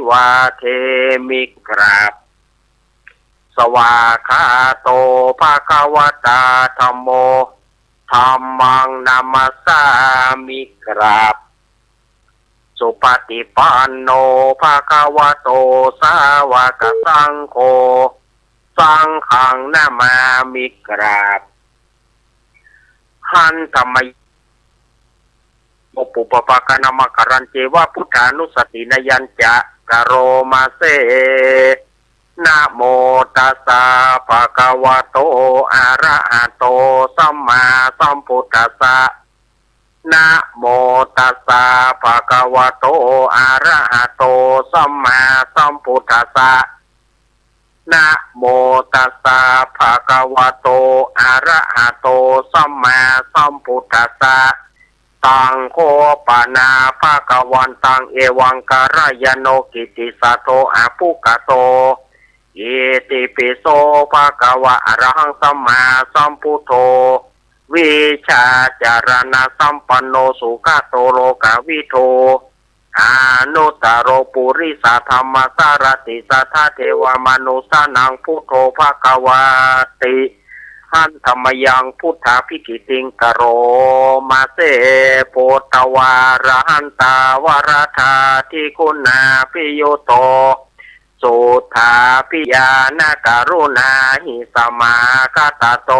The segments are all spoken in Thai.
วาเทมิกราบสวาคาโตภะคะวะตาธัมโมธัมมังนามัสสามิกราบสุปฏิปันโนภะคะวะโตสาวกสังโฆสังฆังนามามิกราบหันธรรมปุปปะกะนะมะกรันเจวะพุทธานุสตินยัญจะกะโรมาเสนะโมตัสสะภะคะวะโตอะระหะโตสัมมาสัมพุทธัสสะนะโมตัสสะภะคะวะโตอะระหะโตสัมมาสัมพุทธัสสะนะโมตัสสะภะคะวะโตอะระหะโตสัมมาสัมพุทธัสสะตังโคปนาภะคะวันตังเอวังการยโนกิติสัตโตอะปุกโตอิติปิโสภะคะวะอะระหังสัมมาสัมพุทโธวิชาจารณะสัมปันโนสุขโตโลกวิโทอนุตตโรปุริสธรรมสารติสัทธเทวมนุสานังพุทโธภะคะวะติหันธรรมยังพุทธาภิกิติงกโรมาเสโพธวารหันตาวรธาทิคุณาปิโยโตสุธาปิยานาการุณาหิสมาคตโต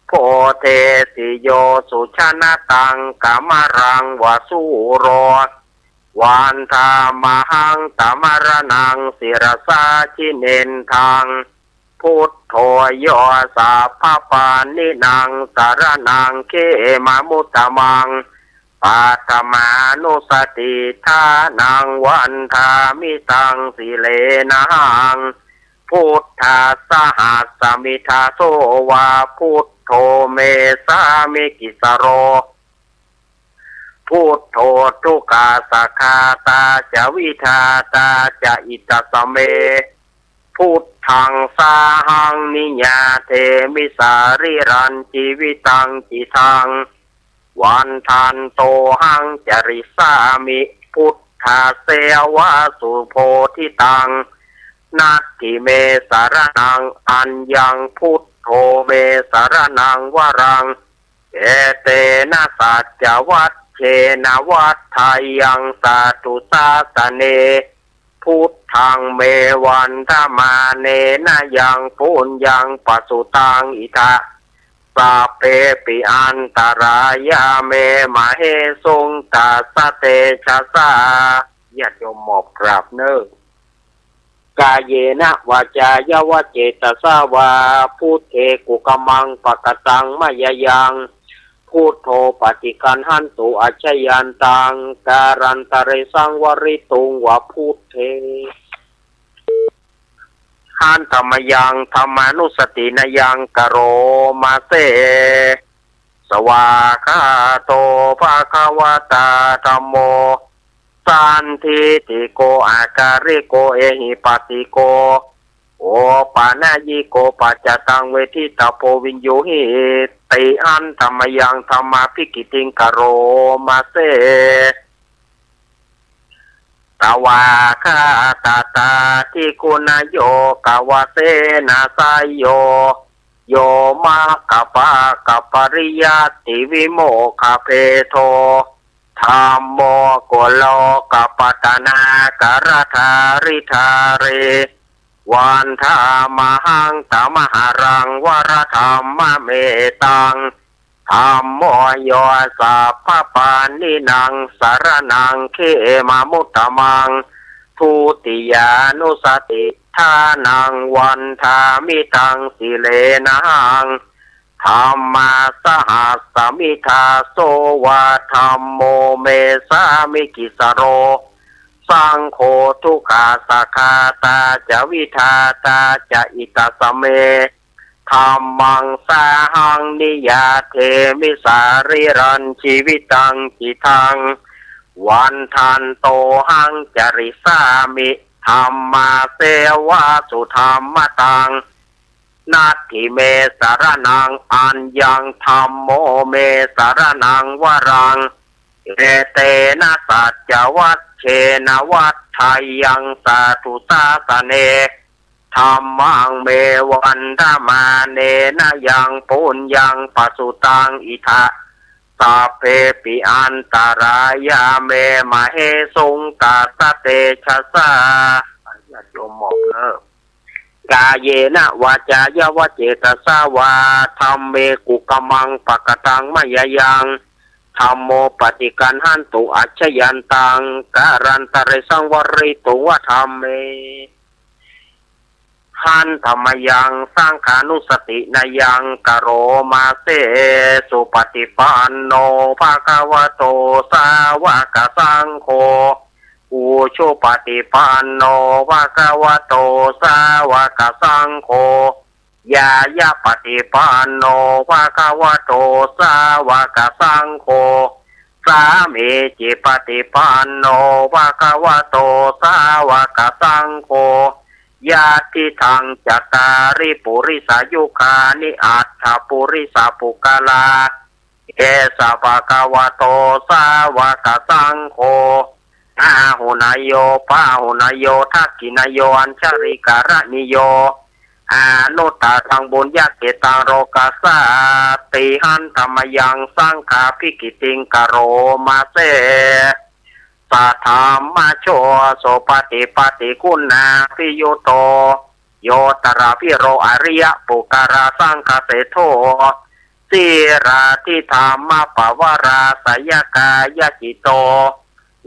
โพเทสิโยสุชนะตังกามรังวสุโรวันธามหังตมรนังศิรสาชิเนนทังพุทโธโยสัพพปานินางสารนังเขมามุตตมังปัตมานุสติทานังวันธามิตังสิเลนังพุทธาสหัสสมิทาโสวาพุทโธเมสามิกิสโรพุทโธทุกขาสัคาตาจะวิทาตาจะอิตสเมพุทธังสาหังนิยาเทมิสาริรันชีวิตังจิตังวันทันโตหังจริสามิพุทธาเสวะสุโพธิตังนัตถิเมสารนังอัญญังพุทโธเมสารนังวรังเอเตนะสัจจวัตเชนะวัฏไทยังสาตุสาสเนพุทธังเมวันธมาเนนะยังปุญญังปัสสุตังอิทะสัพเพปิอันตรายาเมมะเหสุงตัสสะเตชะสาญาติโยมหมอบกราบเน้อกายเยนะวาจายาวะเจตสาวาพุทเทกุกมังปะกตังมะยะยังพุทโธปฏิกันหันตุอัจฉยันตังการันตะเรสังวริตุงวะพุทเทหันธรรมยังธรรมานุสตินยังกโรมาเสสวาคาโตภะคะวะตาธัมโมสันทิติโกอาการิโกเอหิปัสสิโกโอปานายิโกปัจจตังเวทิตาโพวินโยหิติอันธรรมยังธรรมาภิกิติงกโรมาเสตวาคาตาตาทิคุณโยกวะเสนาสายโยโยมะกะปะกะปริยัติวิโมคาเพโทธัมโมโกโลกปัตตนากรธาริธาเรวันธามหังตมหารังวรธรรมเมตังธัมโมโยสัพพปานินังสารนังเขมามุตตมังทุติยานุสติทานังวันธามิตังสิเลนังธรรมาสหัสสมิทาโสวาธัมโมเมสามิกิสโรสังโฆทุกขาสัคาตาจะวิทาตาจะอิตสเมธัมมังสาหังนิยาเทมิสาริรันชีวิตังจิตังวันทันโตหังจริสามิธัมมาเสวะสุธรรมตังนาทิเมสารนังอัญญังธัมโมเมสารนังวรังเอเตนะสัจจวัตเช นวัฏไทยังสาธุสาสเนธรรมังเมวันธมาเนนะยังปุญญังปัสสุตังอิทะสัพเพปิอันตรายาเมมะเหสุงตัสสะเตชะสาญาติโยมหมอบเลิกกาเยนะวาจายวเจตสาวาธัมเมกุกมังปะกตังมะยะยังธัมโมปฏิกันหันตุอัจฉยันตังการันตะเรสังวริตุวะธัมเมหันธรรมยังสังขานุสตินายังกโรมาเสสุปฏิปันโนภะคะวะโตสาวกสังโฆอุชุปฏิปันโนภะคะวะโตสาวกสังโฆยายะปฏิปันโนภะคะวะโตสาวกสังโฆสามีจิปฏิปันโนภะคะวะโตสาวกสังโฆญาติทางจัตตาริปุริสายุคานิอัตถปุริสาปุกลาเอสะภะคะวะโตสาวกสังโฆอาหุนายโยปาหุนายโยทักขินายโยอัญชริการนิโยอานุตตทังบุญญาเกตังโรกัสสะติหันธรรมยังสังฆาภิกิติงกโรมาเสสัทธามาโชโสปฏิปฏิคุณาพิโยโตโยตระพิโรอริยปุการาสังคเสโทสิราทิธรรมปวาราสยกายจิโต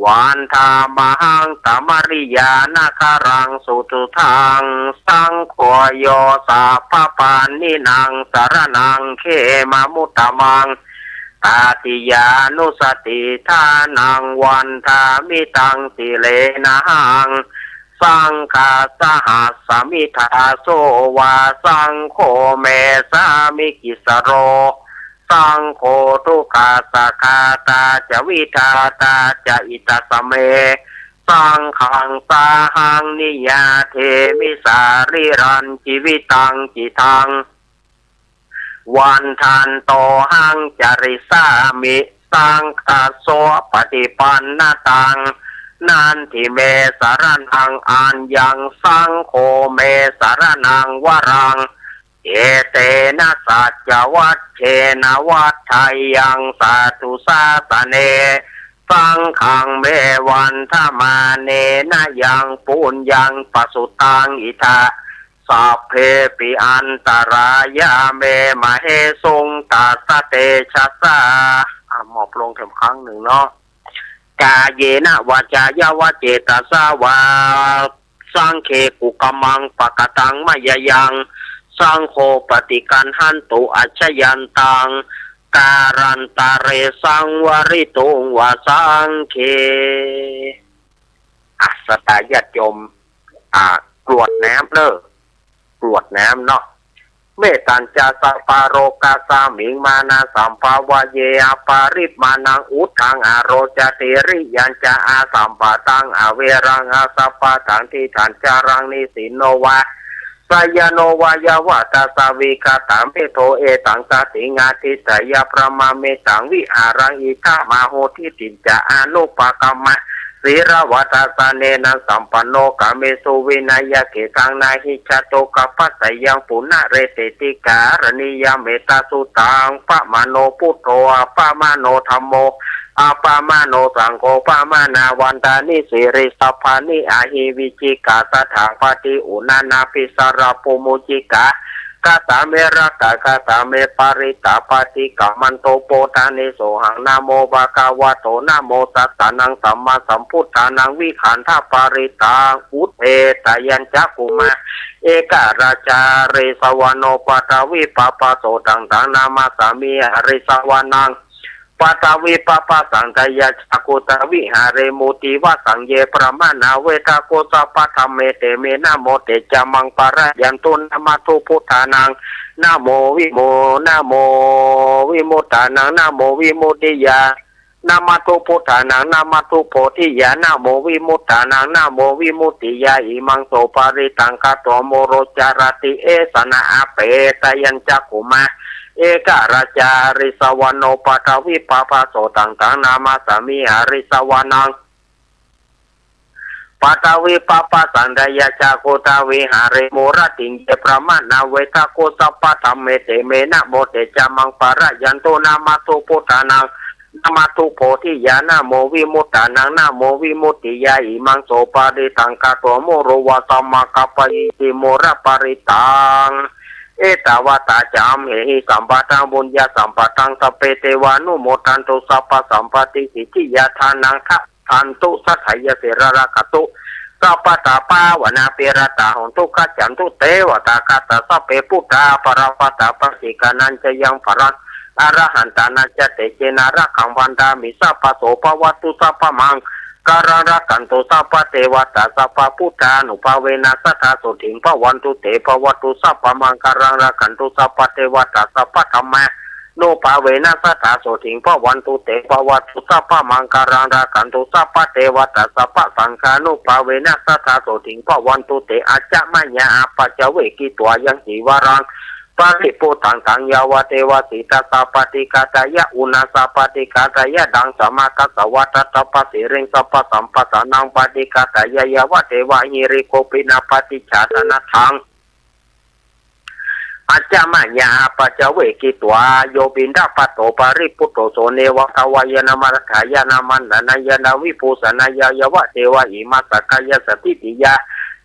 วันธามหังตมริยานาคารังสุตุทังสังโฆโยสัพพปานินางสารนังเขมามุตตมังตาติยานุสติทานังวันธามิตังติเลนะหังสังฆาสหัสสมิทาโสวาสังโฆเมสามิกิสโรสังโฆทุกขาสคาตาจะวิทาตาจะอิตาสเมสังขังสาหังนิยาเทมิสาริรันชีวิตังจิตังวันทันโตหังจริสามิสังฆโสปฏิปันนตังนันทิเมสารนังอัญญังสังโฆเมสารนังวรังเอเตนะสัจวัตเชนะวัฏไทยังสาธุสาสเนสังฆังเมวันธมาเนนะยังปุญญังปัสสุตังอิทะสัพเพปิอันตรายาเมมะเหสุงตัสสะเตชะสาหมอบลงเข็มครั้งหนึ่งเนาะกาเยนะวาจายวเจตสาวาสังเคกุกมังปะกตังมะยะยังสังโฆปฏิกันหันตุอัจฉยันตังการันตะเรสังวริตุงวาสังเคสตายาติโยมกรวดน้ำเลิกกรวดน้ำเนาะเมตัญจาสัพพโรกาสามิงมานาสัมภาวะเยอปาริมานังอุทังอโรจติริยัญจาอาสัมปะตังอเวรังอาสัพพะทังทิทันจารังนิสิโนวะสยโนวายาวะตาสาวิคาตามเปโทเอตังสติงาทิตยาพระมาเมตังวิหารังอิทามาโหทิติจาอนุปกรรมะศีรวัตสเนนะสัมปันโนกาเมสุวินัยเกตังนาหิจโตกัปปัสสยังปุณะเรเตติการณิยเมตตาสุตังปะมโนพุทโธปะมโนธัมโมอาปามาโนสังโฆปามานาวันตานิสิริสัพพานิอาหิวิจิกาสถาปฏิอุณานาภิสารปุมุจิกากาตาเมระกากาตาเมปาริตาปฏิกามันโตโปทานิโสหังนะโมภะคะวะโตนะโมตัสสะนังสัมมาสัมพุทธานังวิขันธปาริตาอุเทตยัญจักกุมาเอกราชาเรสวโนปตวิปปะโสตังตังนามาสามีเรสวนังปัตวิปปะสังกายจักขุตวิหาเรมุติวะสังเยประมาณาเวทาโกสัพพะธรรมเมเตเมนะโมเตจามังปะระยันตุนะมัทุพุทธานังนะโมวิโมนะโมวิมุตตานังนะโมวิมุตติยานะมัทุพุทธานังนะมัทุโพธิยานะโมวิมุตตานังนะโมวิมุตติยาอิมังโสปาริตังคโตโมโรจารติเอสนะอาเปตยัญจักขุมาเอกราชาริสวโนปทวิปปะโสตังตังนามาสามีหาริสวนัง ปัตวิปปะสันดยาจาโกตาวิหาเรโมรติงเจประมาณาเวทาโกสัพพะธรรมเมเตเมนะโมเตจามังปะระยันโตนามาตุพุทธานังนามาตุโพธิญาณโมวิมุตตานังนาโมวิมุตติยาอิมังโสปาริตังกะโตโมโรวะสัมมากัปปะอิติโมระปริตังเอตาวตาจามเหหิสัมปะทังบุญญาสัมปะทังสเปเตวานุโมทันตุสัพพะสัมปติสิทธิยาทานังคะทันตุสัทธายเสรระกตุสัพพะตาปาวนาเปรตาหนตุกัจจันตุเตวตากาตสัพเพพุทธาปรปัตตาปสิกานันจะยังปรังอรหันตานาจเตเจนาระคังวันดามิสัพพะโสภวัตุสัพพะมังการะกันตุสัพพะเทวตาสัพพะพุทธานุภาเวนัสสะสุถิงภวันตุเตภวัตุสัพพะมังการะกันตุสัพพะเทวตาสัพพะธัมมะโนภาเวนัสสะสุถิงภวันตุเตภวัตุสัพพะมังการะกันตุสัพพะเทวตาสัพพะสังฆานุภาเวนัสสะสุถิงภวันตุเตอาจมัญญาปัจจเวกิตัวยังจีวรังปาริปุตังตังยาวเทวสิตาสัพปติกาตายะอุณาสัพปติกาตายะดังสมาคัสสวัตตปสิเริงสัพพสัมปสานังปฏิกาตายะยวะเทวะหิริโกปินาปฏิชาตนะทังอาจามัญญาปัจจเวกิตัวโยบินดาปโตปาริปุตโตโสเนวะทวายนามัสขายานามันนายนาวิภูสนายยวะเทวะหิมัสกายสติติยา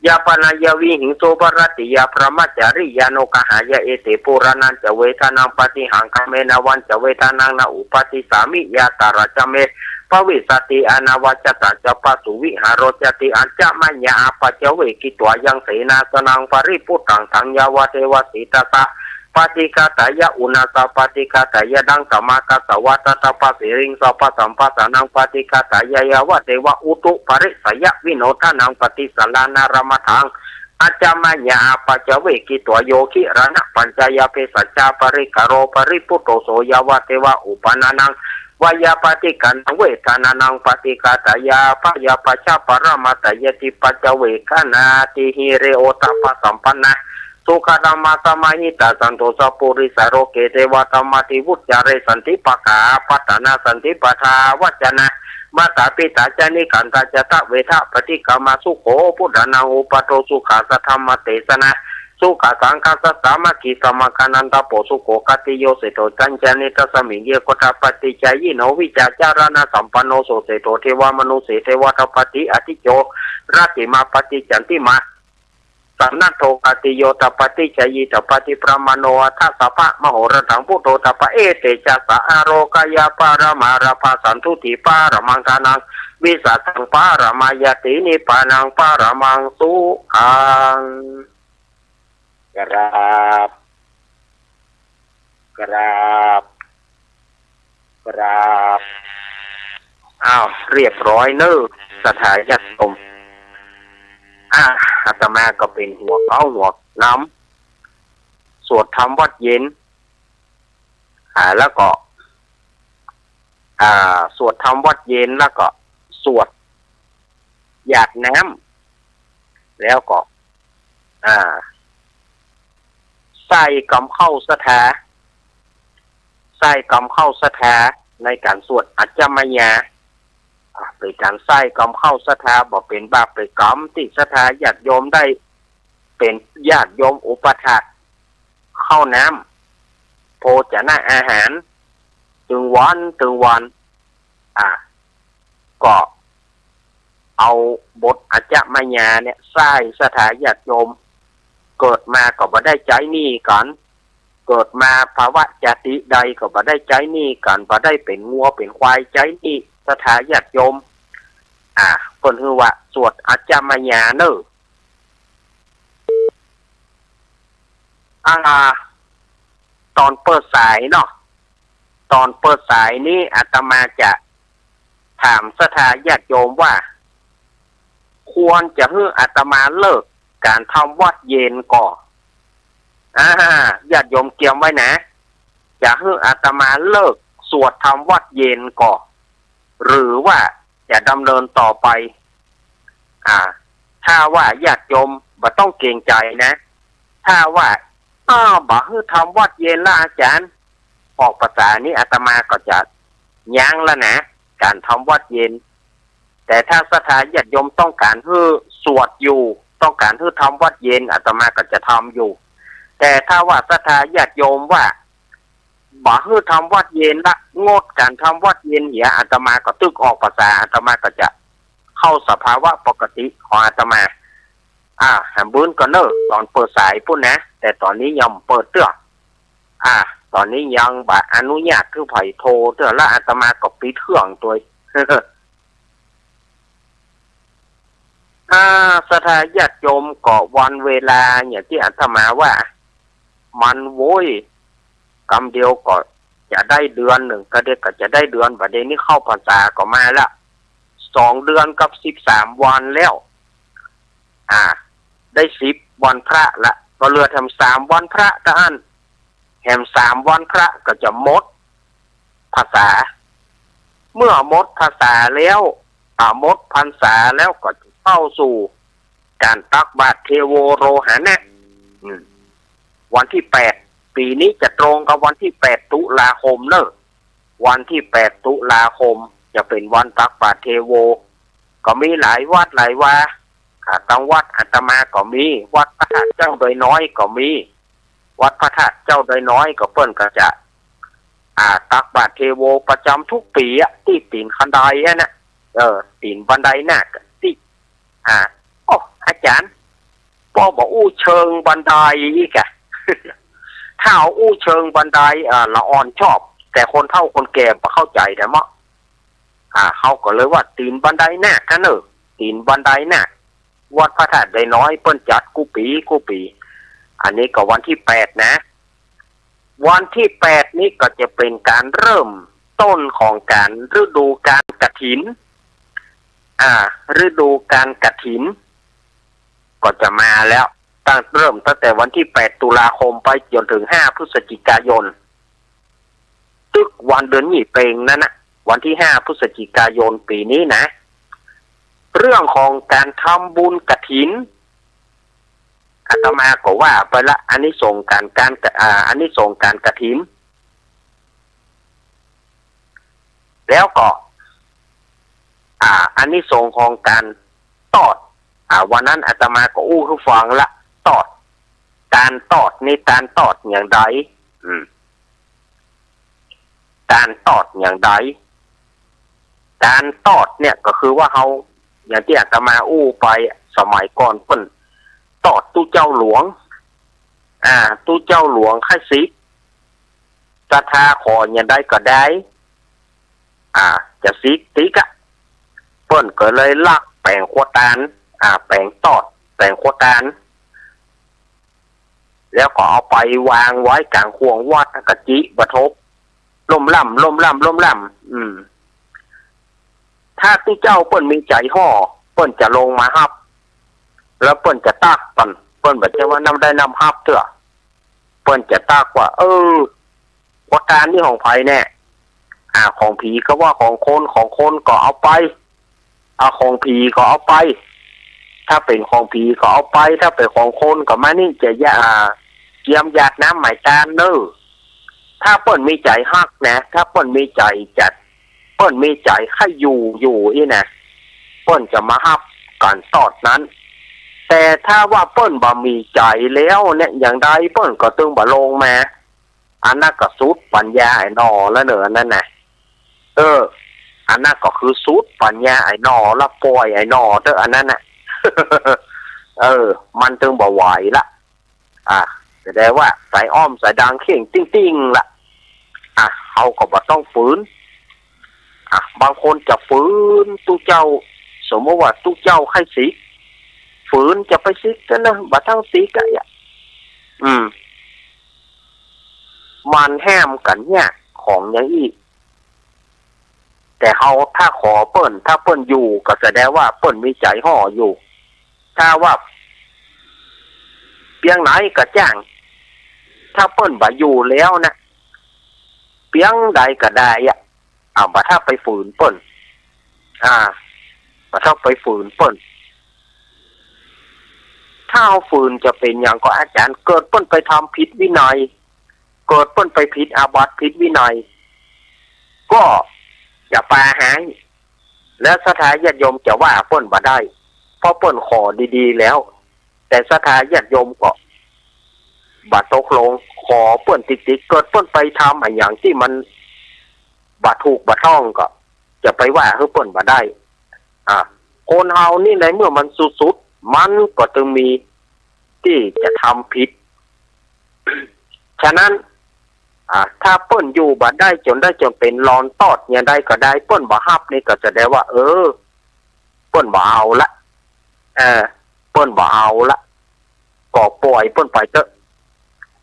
ยาปนายวิหิงโสปรติยาพระมัจจริยานุกหายาเอติปุรานันจะเวทานังปฏิหังคเมนาวันจะเวทานังนาอุปติสามิยาตาราจเมปวิสติอนาวจตาจะปสุวิหารจติอัจจมัญญาปัจเวกิตัวยังเสนาสนังปริพุตังทังยาวเทวสิตาสะปฏิกาตายะอุณาสปฏิกาตายะดังสมาคัสสวัตตปสิริงสัพพสัมปสานังปฏิกาตายะยวะเทวะอุตุปริสยวิโนทานังปฏิสัลลานารมทังอาจามัญญาปัจจเวกิตัวโยคิรณปัญจยาเปสัจจาปริกโรปริปุตโตโสยวะเทวะอุปนานังวายาปฏิกันเวทนานังปฏิกาตายาปยาปัจจปรมัตยติปัจจเวกนาติหิเรโอตปสัมปันนะสุขธรรมสมาหิตาสันโตสัพปุริสโรเกเทวธรรมติวุจาเรสันติปะกาปัตนาสันติปทาวัจนะมาตาปิตาจานิขันตาจตะเวทะปฏิกามาสุโขพุทธนาอุปโตสุขาสธรรมเตสนะสุขสังฆสัสสามาคีสมคานันตโปสุโขกติโยเสโตจันจานิตสมิงเยโกตปฏิจายิโนวิจาจารณะสัมปันโนโสเสโตเทวมนุเสเทวทัพปฏิอธิโจราติมาปฏิจันติมาสันนัตโตปฏิโยตปฏิจยิตปฏิปรมาโนทัสสะพะมโหรถังพุทโธตปะเอเตจัสสะอโรกายาปารมาราภาสันทุติปารมังคานังวิสัตังปารมายตินิปานังปารมังสุขังกราบอ้าวเรียบร้อยเนอะสถานยัตตมอาตมาก็เป็นหัวน้ำสวดธรรมวัดเย็นแล้วก็สวดธรรมวัดเย็นแล้วก็สวดหยาดน้ำแล้วก็ใส่กำเข้าสถาในการสวดอัจฉริยะเป็นการใส่กำเข้าสถาบอกเป็นบาปเป็นกรรมที่สถาญาติโยมได้เป็นญาติโยมอุปถากเข้าน้ำโภชนะอาหารถึงวันก็เอาบทอัจฉริยะเนี่ยใส่สถาญาติโยมเกิดมาก็บ่ได้ใจนี่กันเกิดมาภาวะจติใดก็บ่ได้ใจนี่กันบ่ได้เป็นงัวเป็นควายใจนี่สถาญาติโยมเพิ่นคือว่าสวดอัจฉริยะเนอะตอนเปิดสายเนาะตอนเปิดสายนี้อาตมาจะถามสถาญาติโยมว่าควรจะให้อาตมาเลิกการทำวัดเย็นก่อนญาติโยมเกียมไว้นะจะให้อาตมาเลิกสวดทำวัดเย็นก่อนหรือว่าจะดำเนินต่อไปถ้าว่าญาติโยมบ่ต้องเกรงใจนะถ้าว่าบ่ให้ทำวัดเย็นละอาจารย์ออกภาษานี้อาตมาก็จะยั้งแล้วนะการทำวัดเย็น แต่ถ้าศรัทธาญาติโยมต้องการให้สวดอยู่ต้องการให้ทำวัดเย็นอาตมาก็จะทำอยู่แต่ถ้าว่าศรัทธาญาติโยมว่าบ่ให้ทำวัดเย็นละงดการทำวัดเย็นเหียอาตมาก็ตึกออกภาษาอาตมาก็จะเข้าสภาวะปกติของอาตมาแฮมบุญก็เนอะตอนเปิดสายพุ่นนะแต่ตอนนี้ยังเปิดเตื้อตอนนี้ยังบ่อนุญาตคือไผโทรเตื้อละอาตมาก็ปิดเครื่องตัวศรัทธาญาติโยมก็วันเวลาอย่างที่อาตมาว่ามันโว้ยกำเดียวก็จะได้เดือนหนึ่งก็เด็กก็จะได้เดือนบัดนี้เข้าพรรษาก็มาละ2 เดือนกับ13 วันแล้วได้10 วันพระละก็เหลือทำ3 วันพระก็อันแถม3 วันพระก็จะหมดภาษาเมื่อหมดภาษาแล้วหมดพรรษาแล้วก็เข้าสู่การตักบาตรเทโวโรหณะวันที่8ปีนี้จะตรงกับวันที่8 ตุลาคมเนอะวันที่8 ตุลาคมจะเป็นวันตักบาตรเทโวก็มีหลายวัดหลายว่าตั้งวัดอาตมาก็มีวัดพระธาตุเจ้าโดยน้อยก็มีวัดพระธาตุเจ้าโดยน้อยก็เปิ้นก็จะตักบาตรเทโวประจำทุกปีที่ตีนคันไดนะตีนบันไดน่ะที่อาจารย์พ่อบอกอู้เชิงบันไดอีกถ้าเอาอู้เชิงบันไดละอ่อนชอบแต่คนเฒ่าคนแก่บ่เข้าใจแต่เนาะเขาก็เลยว่าตีนบันไดน่ะกันตีนบันไดน่ะวัดพระธาตุได้น้อยเปิ้นจัดกูปีอันนี้ก็วันที่8นะวันที่8นี้ก็จะเป็นการเริ่มต้นของการฤดูการกฐินฤดูการกฐินก็จะมาแล้วเริ่มตั้งแต่วันที่8 ตุลาคมไปจนถึง5 พฤศจิกายนตึกวันเดือนยี่เปงนั่นนะวันที่5 พฤศจิกายนปีนี้นะเรื่องของการทำบุญกฐินอาตมาก็ว่าไปละอันนี้ส่งการอันนี้ส่งการกฐินแล้วก็อันนี้ส่งของการตอดวันนั้นอาตมาก็อู้ให้ฟังละตอดการตอดนี่การตอดอย่างใดการตอดอย่างใดการตอดเนี่ยก็คือว่าเขาอย่างที่อาตมาอู้ไปสมัยก่อนเพิ่นตอดตู้เจ้าหลวงตู้เจ้าหลวงค่ายสิศรัทธาขออย่างใดก็ได้จะสิติกเพิ่นก็เลยลักแปลงขวดตาลแปลงตอดแปลงขวดตาลแล้วก็เอาไปวางไว้กลางขวงวัดกะจิบทบลมล่ำถ้าตู้เจ้าเปิ้นมีใจห่อเปิ้นจะลงมาฮับแล้วเปิ้นจะตักเปิ้นแบบจะว่านำได้นำฮับเถอะเปิ้นจะตักว่าขวดตาลนี่ของไผแน่ของผีก็ว่าของคนก็เอาไปของผีก็เอาไปถ้าเป็นของผีก็เอาไปถ้าเป็นของคนก็มานี่จะเยี่ยมญาติน้ำหมายตาลเนอะถ้าเปิ้นมีใจฮักนะถ้าเปิ้นมีใจจัดเปิ้นมีใจให้อยู่อีนะเปิ้นจะมาฮับการตอดนั้นแต่ถ้าว่าเปิ้นบ่มีใจแล้วเนี่ยอย่างใดเปิ้นก็ตึงบ่ลงมาอันนั้นก็สุดปัญญาไอ้นอแล้วเนอะนั่นน่ะอันนั้นก็คือสุดปัญญาไอ้นอละปล่อยไอ้นอเด้ออันนั้นน่ะ มันตึงบ่ไหวละแสดงว่าสายอ้อมสายดังเข่งติ้งๆละเขาก็บ่ต้องฝืนบางคนจะฝืนตู้เจ้าสมมติว่าตู้เจ้าให้สิฝืนจะไปสิกันนะบ่ทั้งสิกะมันแห้มกันเนี่ยของอย่างอีกแต่เขาถ้าขอเปิ้นถ้าเปิ้นอยู่ก็แสดงว่าเปิ้นมีใจห่ออยู่ถ้าว่าเปียงไหนก็จ้างถ้าเปิ้นบ่อยู่แล้วนะเปียงใดก็ได้บ่ถ้าไปฝืนเปิ้นบ่ถ้าไปฝืนเปิ้นถ้าเอาฝืนจะเป็นอย่างก็อาจารย์เกิดเปิ้นไปทำผิดวินัยเกิดเปิ้นไปผิดอาบัติผิดวินัยก็อย่าปาหาย แล้วศรัทธาญาติโยมจะว่าเปิ้นบ่ได้เพราะเปิ้นขอดีๆแล้วแต่ศรัทธาญาติโยมก็บ่ตกลงขอเปิ้นติดๆเกิดเปิ้นไปทำอะไรอย่างที่มันบ่ถูกบ่ต้องก็จะไปว่าให้เปิ้นบ่ได้คนเฮานี่ในเมื่อมันสุดๆมันก็ต้องมีที่จะทำผิด ฉะนั้นถ้าเปิ้นอยู่บ่ได้จนเป็นรอนตอดเนี่ยได้ก็ได้เปิ้นบ่ฮับนี่ก็จะได้ว่าเปิ้นบ่เอาละเปิ้นบ่เอาละก็ปล่อยเปิ้นไปเถอะ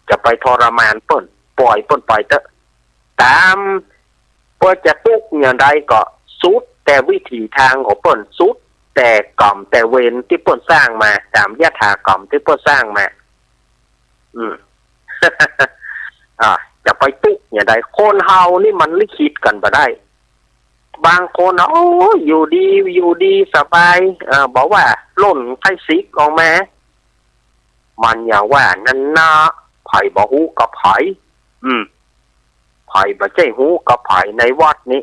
จะไปทรมานเปิ้นปล่อยเปิ้นไปเถอะตามเปิ้นจะทุกข์เนี่ยได้ก็สุดแต่วิถีทางของเปิ้นสุดแต่กรรมแต่เวรที่เปิ้นสร้างมาตามยถากรรมที่เปิ้นสร้างมาจะไปตุ๊กอย่างใดคนเฮานี่มันลิขิตกันบ่ได้บางคนอยู่ดีสบายบอกว่าล่นไข่ซิกออกมามันอย่างว่านั่นนะไผบ่ฮู้กับไผไผบ่ใจฮู้กับไผในวัดนี้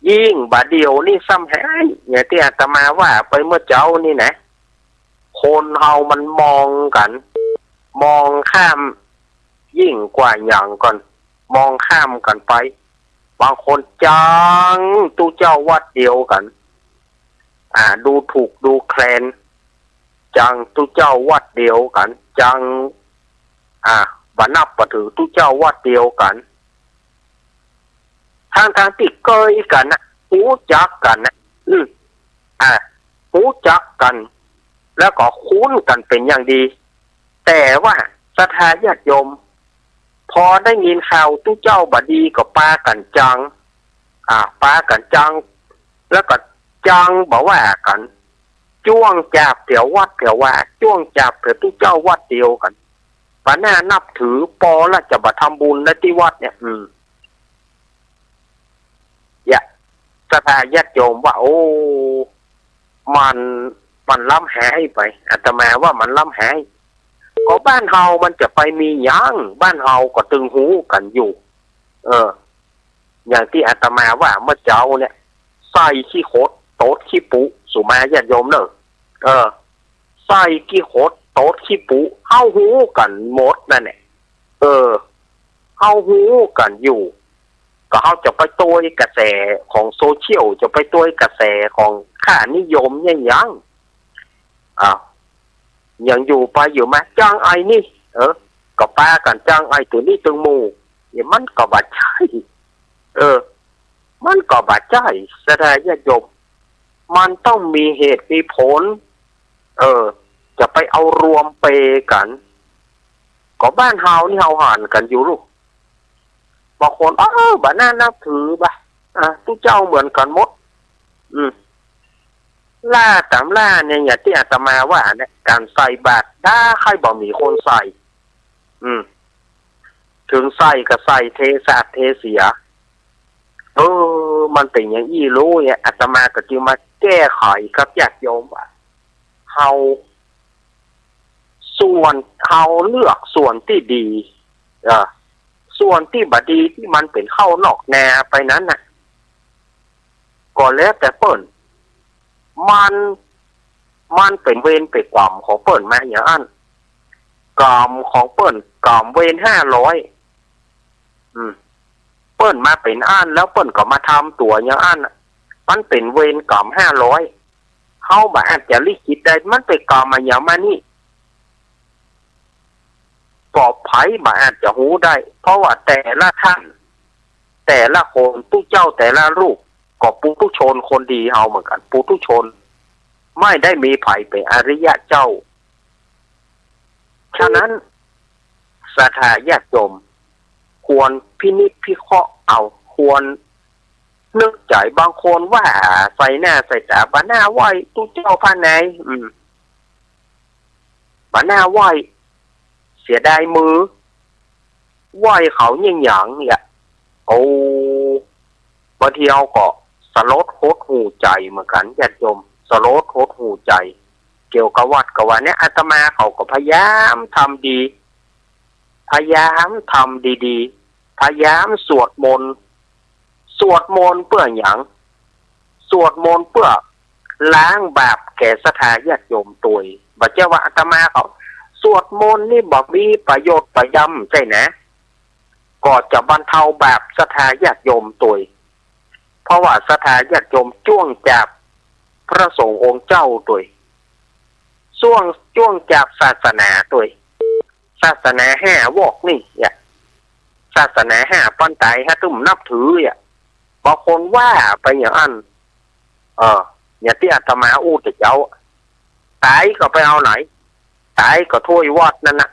ยิ่งบาเดียวนี่ซ้ำแห้งอย่างที่อาตมาว่าไปเมื่อเจ้านี่นะคนเฮามันมองกันมองข้ามยิ่งกว่าอย่างก่อนมองข้ามกันไปบางคนจังตู้เจ้าวัดเดียวกันดูถูกดูแคลนจังตู้เจ้าวัดเดียวกันจังบ่นับบ่ถือตู้เจ้าวัดเดียวกันทางที่เคยกันนะรู้จักกันนะรู้จักกันแล้วก็คุ้นกันเป็นอย่างดีแต่ว่าศรัทธาญาติโยมพอได้ยินข่าวตู้เจ้าบดีก็ปากันจังปากันจังแล้วก็จังบอกว่ากันจ้วงจับเถียววัดเถียวว่าจ้วงจับเถียวตู้เจ้าวัดเดียวกันปะหน้านับถือปอแล้วจะมาทำบุญในที่วัดเนี่ยศรัทธาญาติโยมว่ามันล้ำแห่ไปอาตมาว่ามันล้ำแห่ก็บ้านเฮามันจะไปมียังบ้านเฮาก็ตึงหูกันอยู่อย่างที่อาตมาว่าเมื่อเจ้าเนี่ยใส่ขี้โคตรโต๊ดขี้ปุสุมาญาติโยมเนอะใส่ขี้โคตรโต๊ดขี้ปุเข้าหูกันหมดนั่นแหละเข้าหูกันอยู่ก็เขาจะไปตัวกระแสของโซเชียลจะไปตัวกระแสของค่านิยมยังยังอยู่ไปอยู่มาจ้างไอ้นี่ก็ปากันจ้างไอ้ตัวนี้ตึงหมู่อย่างมันก็บาดใจมันก็บาดใจแสดงญาติโยมมันต้องมีเหตุมีผลจะไปเอารวมเปกันก็บ้านเฮานี่เฮาหันกันอยู่ลูกบางคนบ้านน่านับถือบ่ทุกเจ้าเหมือนกันหมดล่าตามล่าเนี่ยอย่างที่อาตมาว่าเนี่ยการใส่บาตรถ้าใครบอกมีคนใส่ถึงใส่ก็ใส่เทสะเทเสียมันเป็นอย่างอี้รู้เนี่ยอาตมาก็จึงมาแก้ไขกับญาติโยมว่าเฮาเลือกส่วนที่ดีส่วนที่บดีที่มันเป็นเข้านอกแนวไปนั้นน่ะก็แล้วแต่เปิ้นมันเป็นเวรเป็นกรรมของเปิ้นมาอย่างอันกรรมของเปิ้นกรรมเวร500เปิ้นมาเป็นอันแล้วเปิ้นก็มาทำตัวอย่างอันมันเป็นเวรกรรม500เฮาบ่อาจจะลิขิตได้มันเป็นกรรมมาอย่างมานี่ปอบไผ่บ่อาจจะหูได้เพราะว่าแต่ละท่านแต่ละคนตู้เจ้าแต่ละรูปก็ปุถุชนคนดีเฮาเหมือนกันปุถุชนไม่ได้มีไผ่เป็นอริยะเจ้าฉะนั้นศรัทธาญาติโยมควรพินิจพิเคราะห์เอาควรนึกใจบางคนว่าใส่หน้าใส่ตาบ้าหน้าไหวตู้เจ้าพระไหนบ้าหน้าไหวเสียดายมือไหวเขายิ่งหยางเนี่ยบางทีเอาก็สลดโคตรหูใจเหมือนกันญาติโยมสลดโคตรหูใจเกี่ยวกับวัดกับว่าเนี่ยอาตมาเขาก็พยายามทำดีพยายามทำดีๆพยายามสวดมนต์เพื่ออย่างส สวดมนต์เพื่อล้างบาปแก่ศรัทธาญาติโยมตัวบ่เจ้าว่าอาตมาเขาสวดมนต์นี่บ่มีประโยชน์ประยำใช่นะก็จะบรรเทาบาปศรัทธาญาติโยมตัวเพราะว่าศรัทธาญาติโยมจ้วงจากพระสงฆ์องค์เจ้าตัวจ้วงจากศาสนาตัวศาสนาห้าวอกนี่เนี่ยศาสนาห้าปั้นไตฮะตุ้มนับถืออ่ะบางคนว่าไปอย่างอันอย่างที่อาตมาอู้แต่เจ้าตายก็ไปเอาไหนตายก็ถ้วยวัดนั่นนะ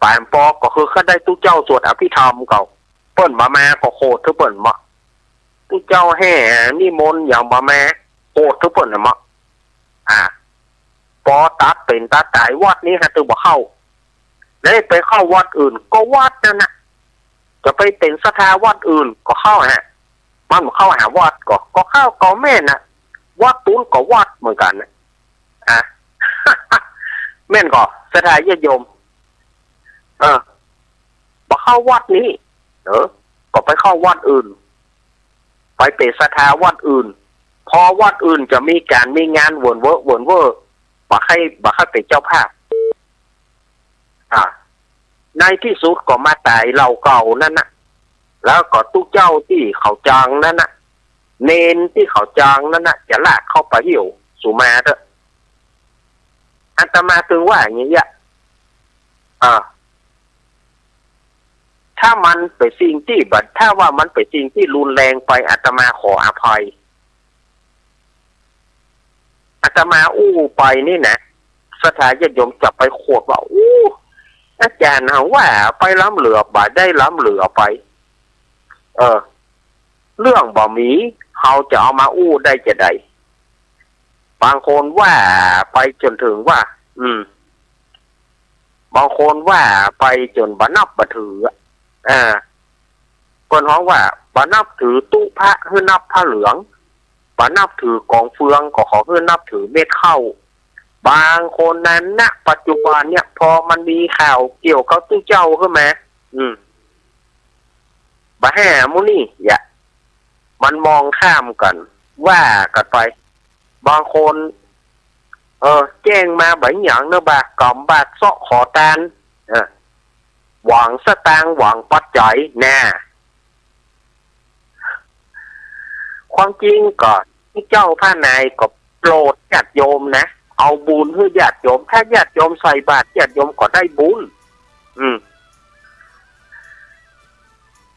ป่านปอกก็คือเขาได้ตู้เจ้าสวดอภิธรรมเก่าเปิ้นมาก็โคตรทุกเปิ้นมาตู้เจ้าแห่นิมนต์อย่างมาโคตรทุกเปิ้นมาปอตัดเป็นตัดตายวัดนี้ฮะตัวบ่เข้าแล้วไปเข้าวัดอื่นก็วัดนั่นนะจะไปเป็นศรัทธาวัดอื่นก็เข้าฮะมันเข้าหาวัดก็เข้าก็แม่น่ะวัดตูนก็วัดเหมือนกันนะแม่นก็ศรัทธาญาติโยมบ่เข้าวัดนี้ก็ไปเข้าวัดอื่นไปเป็นศรัทธาวัดอื่นพอวัดอื่นจะมีการมีงานวนเวอร์บ่ให้เป็นเจ้าภาพในที่สุดก็มาตายเหล่าเก่านั่นนะแล้วก็ตู้เจ้าที่เขาจางนั่นนะเนนที่เขาจางนั่นนะจะลากเข้าไปหิวสุมาเถอะอาตมาถึงว่าอย่างนี้ถ้ามันเป็นสิ่งที่ถ้าว่ามันเป็นสิ่งที่รุนแรงไปอาตมาขออภัยอาตมาอู้ไปนี่นะศรัทธาญาติโยมจะไปโคตรว่าอาจารย์เขาว่าไปล้ำเหลือบ่ได้ล้ำเหลือไปเรื่องบ่มีเขาจะเอามาอู้ได้จะใดบางคนว่าไปจนถึงว่าบางคนว่าไปจนบ่นับบ่ถือคนฮ้องว่าบ่นับถือตู้พระคือนับผ้าเหลืองบ่นับถือกองเฟืองก็ขอคือนับถือเม็ดข้าวบางคนนั้นณปัจจุบันเนี่ยพอมันมีข่าวเกี่ยวกับตู้เจ้าขึ้นมาบ่แห่มุนี่มันมองข้ามกันว่ากันไปบางคนแจ้งมาแบบอย่างเนอะบากอมบาดเซาะขอตานหวังสตางค์หวังปัจจัยแน่ความจริงก็ที่เจ้าพระนายก็โปรดญาติโยมนะเอาบุญให้ญาติโยมถ้าญาติโยมใส่บาตรญาติโยมก็ได้บุญ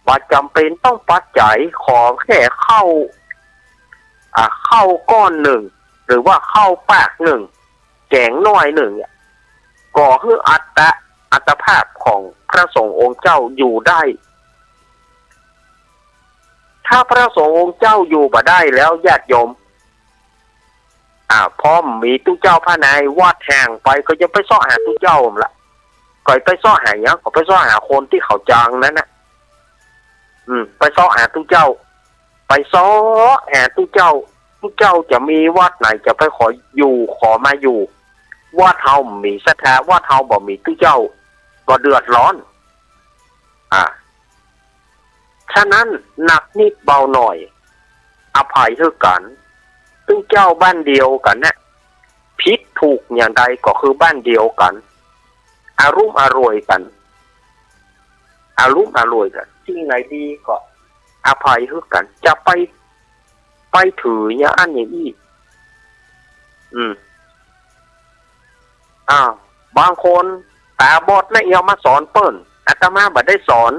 ว่าจำเป็นต้องปัจจัยขอแค่เข้าก้อนหนึ่งหรือว่าเข้าปากหนึ่งแกงน้อยหนึ่งก่อให้อัตภาพของพระสงฆ์องค์เจ้าอยู่ได้ถ้าพระสงฆ์องค์เจ้าอยู่บ่ได้แล้วญาติโยมพร้อมมีตู้เจ้าพระนายวัดแห่งไปก็จะไปซ้อหาตู้เจ้าละก็ไปซ้อหาอย่างก็ไปซ้อหาคนที่เขาจางนั้นนะไปซ้อหาตู้เจ้าไปซ้อหาตู้เจ้าจะมีวัดไหนจะไปขอมาอยู่วัดเฮามีศรัทธาวัดเฮาบ่มีตู้เจ้าก็เดือดร้อนฉะนั้นหนักนิดเบาหน่อยอภัยให้กันตู้เจ้าบ้านเดียวกันนะผิดถูกอย่างใดก็คือบ้านเดียวกันอารมณ์อร่อยกันที่ไหนดีก็อภัยให้กันจะไปถืออย่างอันอย่างนี้บางคนตาบอดและเอามาสอนเปิ้นอาตมาบ่ได้สอน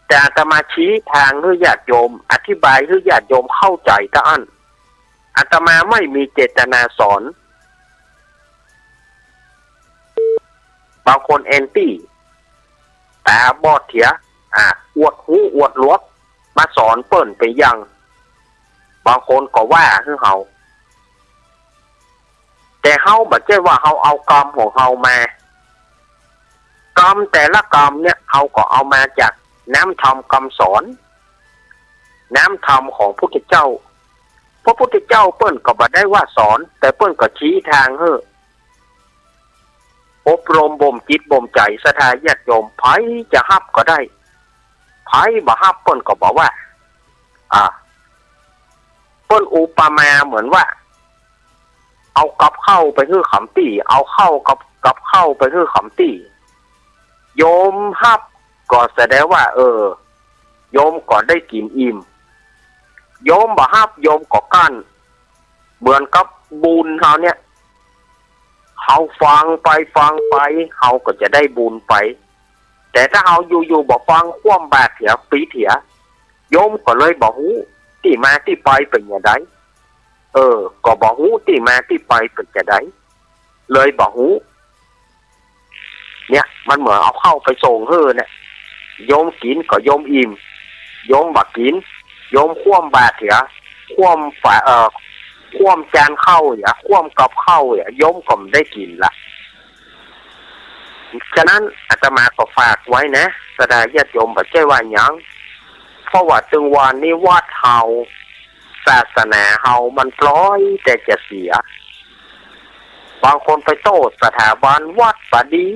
แต่อาตมาชี้ทางให้ญาติโยมอธิบายให้ญาติโยมเข้าใจตะอันอาตมาไม่มีเจตนาสอนบางคนแอนตี้ตาบอดเถียอวดหูอวดลวกมาสอนเปิ้นไปยังบางคนก็ว่าคือเฮาแต่เฮาบ่ใช่ว่าเฮาเอากรรมของเฮามากรรมแต่ละกรรมเนี่ยเฮาก็เอามาจากน้ำธรรมคำสอนน้ำธรรมของพระพุทธเจ้าพระพุทธเจ้าเปิ้นก็บ่ได้ว่าสอนแต่เปิ้นก็ชี้ทางให้อบรมบ่มจิตบ่มใจศรัทธาญาติโยมไผจะฮับก็ได้ไผบ่ฮับเปิ้นก็บอกว่า ปิ้นอุปมาเหมือนว่าเอากับเข้าไปคือขำตีเอาเข้ากับเข้าไปคือขำตีโยมฮับก็แสดงว่าโยมก็ได้กินอิ่มโยมบ่ฮับโยมก็กั้นเหมือนกับบุญเขาเนี่ยเขาฟังไปเขาก็จะได้บุญไปแต่ถ้าเขาอยู่ๆบอกฟังคว่ำบาดเถียปีเถียโยมก็เลยบอกหูที่มาที่ไปเป็นอย่างไรก็บอกหูที่มาที่ไปเป็นอย่างไรเลยบอกหูเนี่ยมันเหมือนเอาเข้าไปส่งเนี่ยโยมกินก็โยมอิ่มโยมบักกินโยมคว่ำบาดเถียคว่ำฝาคว่ำจานเข้าคว่ำกับเข้าโยมก็ไม่ได้กินละฉะนั้นอาตมาก็ฝากไว้นะสดาญาติโยมบ่ใช่ว่าหยังเพราะว่าจึงวันนี้วัดเฮาศาสนาเฮามันปล่อยแต่จะเสียบางคนไปโทษสถาบันวัดบ่ดี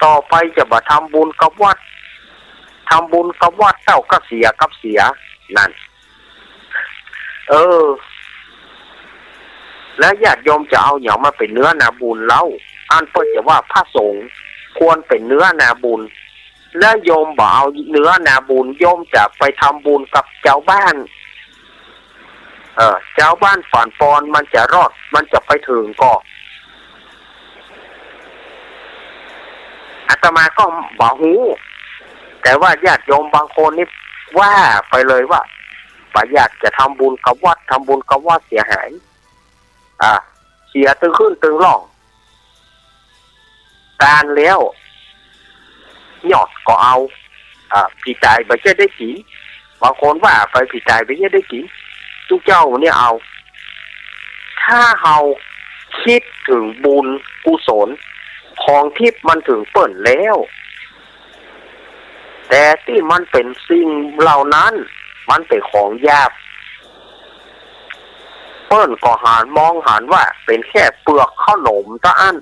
ต่อไปจะบ่ทำบุญกับวัดทำบุญกับวัดเจ้าก็เสียกับเสียนั่นแล้วญาติโยมจะเอาอย่างมาเป็นเนื้อนาบุญเล่าอันเพื่อจะว่าพระสงฆ์ควรเป็นเนื้อนาบุญแล้วโยมบ่เอาเนื้อนาบุญโยมจะไปทำบุญกับเจ้าบ้านเจ้าบ้านฝันปอนมันจะรอดมันจะไปถึงก็อาตมาก็บ่ฮู้แต่ว่าญาติโยมบางคนนี่ว่าไปเลยว่าบ่อยากจะทำบุญกับวัดทำบุญกับวัดเสียหายเสียตึงขึ้นตึงล่องการแล้วหยอดก็เอาผีตายไปจะได้กินบางคนว่าไปผีตายไปจะได้กินทุกเจ้าเนี่ยเอาถ้าเราคิดถึงบุญกุศลของทิพย์มันถึงเปิ่นแล้วแต่ที่มันเป็นสิ่งเหล่านั้นมันเป็นของหยาบเปิ้นก็มองว่าเป็นแค่เปลือกขนมเท่านั้น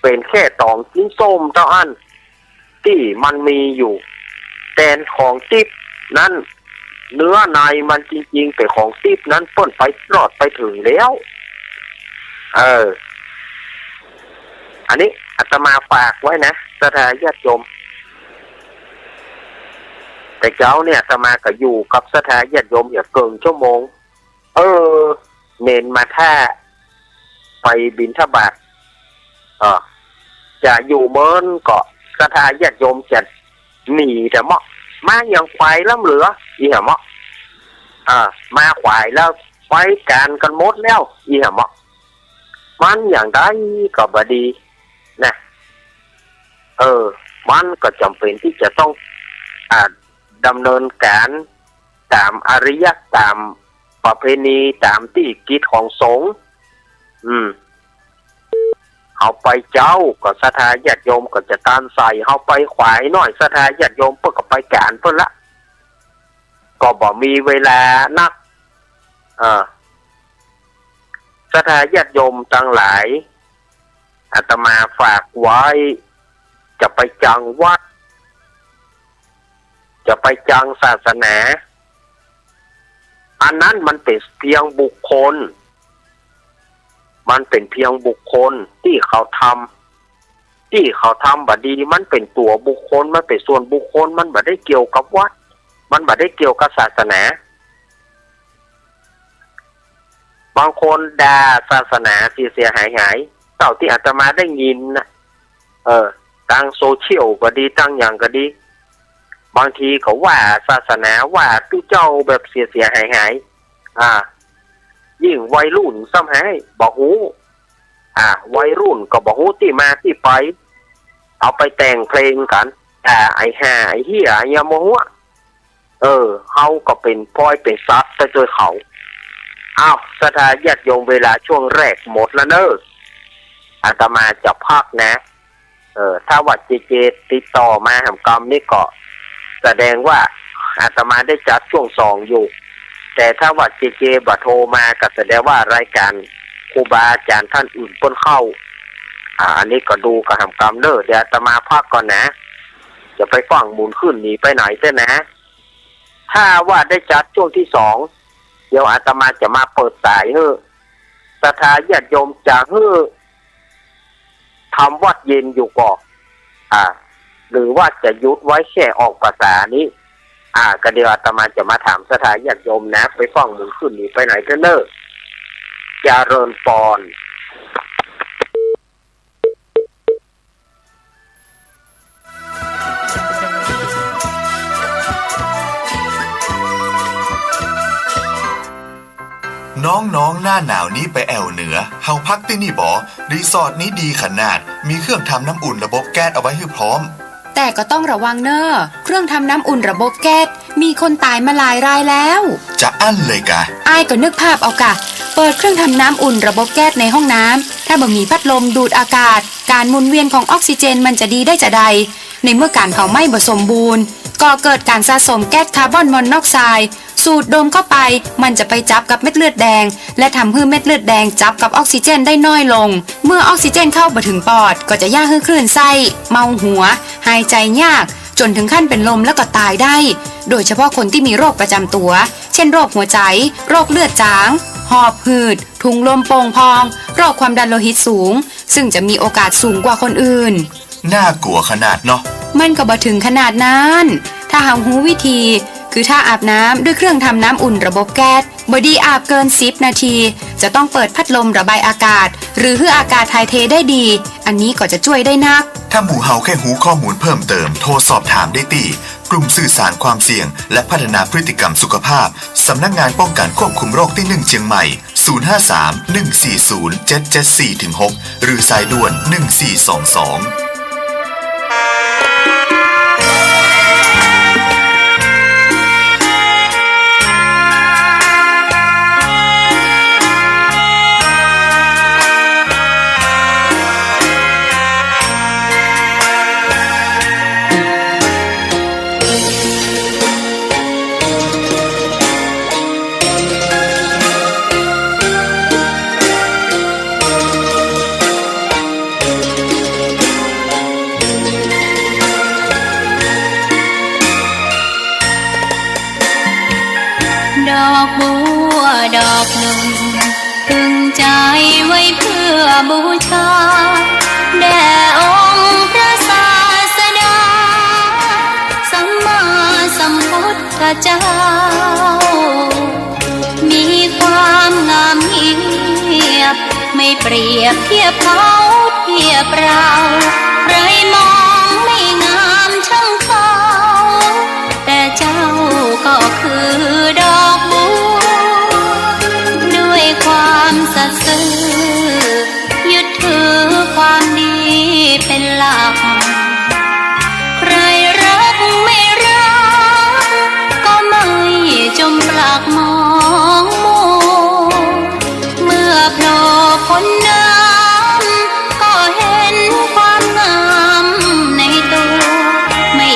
เป็นแค่ตองกินส้มเท่านั้นที่มันมีอยู่แต่ของทิพย์นั้นเนื้อในมันจริงๆเป็นของทิพย์นั้นเปิ้นไปรอดไปถึงแล้วอันนี้อาตมาฝากไว้นะสถาญาติโยมแต่เจ้าเนี่ยอาตมาก็อยู่กับสถาญาติโยมอย่าเกินชั่วโมงเน้นมาถ้าไปบิณฑบาตจะอยู่เมินก็สถาญาติโยมจะหนีแต่เหมาะมาอย่างควายล้ำเหลืออีเหรอเหมาะมาควายแล้วไปการกันหมดแล้วอีเหรอเหมาะมันอย่างได้ก็บดีนะมันก็จำเป็นที่จะต้องดำเนินการตามอริยตามประเพณีตามที่กิจของสงฆ์เอาไปเจ้าก็ศรัทธาญาติโยมก็จะตามใส่เอาไปขวายหน่อยศรัทธาญาติโยมเพื่อก็ไปการเพื่อละก็บ่มีเวลานักศรัทธาญาติโยมทั้งหลายอาตมาฝากไว้จะไปจังวัดจะไปจังศาสนาอันนั้นมันเป็นเพียงบุคคลมันเป็นเพียงบุคคลที่เขาทำบ่ดีมันเป็นตัวบุคคลมันเป็นส่วนบุคคลมันบ่ได้เกี่ยวกับวัดมันบ่ได้เกี่ยวกับศาสนาบางคนด่าศาสนาเสียหายเท่าที่อาตมาได้ยินนะทางโซเชียลก็ดีทางอย่างก็ดีบางทีเขาว่าศาสนาว่าตู้เจ้าแบบเสียหายยิ่งวัยรุ่นซ้ำให้บอกหูวัยรุ่นก็บอกหูที่มาที่ไปเอาไปแต่งเพลงกันไอ้ห่าไอ้เหี้ยอย่าโมโหเขาก็เป็นพลอยเป็นซับแต่โดยเขาศรัทธาญาติโยมเวลาช่วงแรกหมดแล้วเนอะอาตมาจะพักนะถ้าวัดเจติดต่อมาทำกรรมนี่ก็แสดงว่าอาตมาได้จัดช่วง2อยู่แต่ถ้าวัดเจบัดโทรมาก็แสดงว่ารายการครูบาอาจารย์ท่านอื่นเพิ่นเข้าอันนี้ก็ดูกับทำกรรมเนอะเดี๋ยวอาตมาพักก่อนนะจะไปฟังมูลขึ้นหนีไปไหนเส้นนะ ถ้าว่าได้จัดช่วงที่2เดี๋ยวอาตมาจะมาเปิดสายเฮ้อศรัทธาญาติโยมจะเฮ้อทำวัดเย็นอยู่ก่อนหรือว่าจะยุดไว้แค่ออกภาษานี้ก็เดี๋ยวอาตมาจะมาถามศรัทธาญาติโยมนะไปฟังหมุนขึ้นนี้ไปไหนกันเนอะเจริญปอนน้องๆหน้าหนาวนี้ไปแอวเหนือเฮาพักที่นี่บ่รีสอร์ทนี้ดีขนาดมีเครื่องทำน้ำอุ่นระบบแก๊สเอาไว้ให้พร้อมแต่ก็ต้องระวังเนอะเครื่องทำน้ำอุ่นระบบแก๊สมีคนตายมาหลายรายแล้วจะอั้นเลยกะอ้ายก็นึกภาพเอากะเปิดเครื่องทำน้ำอุ่นระบบแก๊สในห้องน้ำถ้าบ่มีพัดลมดูดอากาศการหมุนเวียนของออกซิเจนมันจะดีได้จะใดในเมื่อการเผาไหม้บ่สมบูรณ์ก็เกิดการสะสมแก๊สคาร์บอนมอนอกไซด์สูดดมเข้าไปมันจะไปจับกับเม็ดเลือดแดงและทำให้เม็ดเลือดแดงจับกับออกซิเจนได้น้อยลงเมื่อออกซิเจนเข้าบ่ถึงปอดก็จะย่าให้คลื่นไส้เมาหัวหายใจยากจนถึงขั้นเป็นลมแล้วก็ตายได้โดยเฉพาะคนที่มีโรคประจำตัวเช่นโรคหัวใจโรคเลือดจางหอบหืดถุงลมโป่งพองโรคความดันโลหิตสูงซึ่งจะมีโอกาสสูงกว่าคนอื่นน่ากลัวขนาดเนาะมันก็บ่ถึงขนาดนั้นถ้าหารู้วิธีคือถ้าอาบน้ำด้วยเครื่องทำน้ำอุ่นระบบแก๊สบ่ดีอาบเกิน10นาทีจะต้องเปิดพัดลมระบายอากาศหรือให้อากาศถ่ายเทได้ดีอันนี้ก็จะช่วยได้นักถ้าหมู่เฮาแค่หูข้อมูลเพิ่มเติมโทรสอบถามได้ที่กลุ่มสื่อสารความเสี่ยงและพัฒนาพฤติกรรมสุขภาพสำนักงานป้องกันควบคุมโรคที่1เชียงใหม่053-140-774-6หรือสายด่วน1422ดอกบัวดอกหนึ่งตึงใจไว้เพื่อบูชาแด่องค์พระศาสดาสัมมาสัมพุทธเจ้ามีความงามเงียบไม่เปรียบเทียบเขาเทียบเราใครมองไม่งามช่างเขาแต่เจ้าก็คือดอกบัวด้วยความสัตย์ซื่อยึดถือความดีเป็นหลักใครรักไม่รักก็ไม่จมปลักมองมัวเมื่อโผล่พ้นน้ำก็เห็นความงามในตัวไม่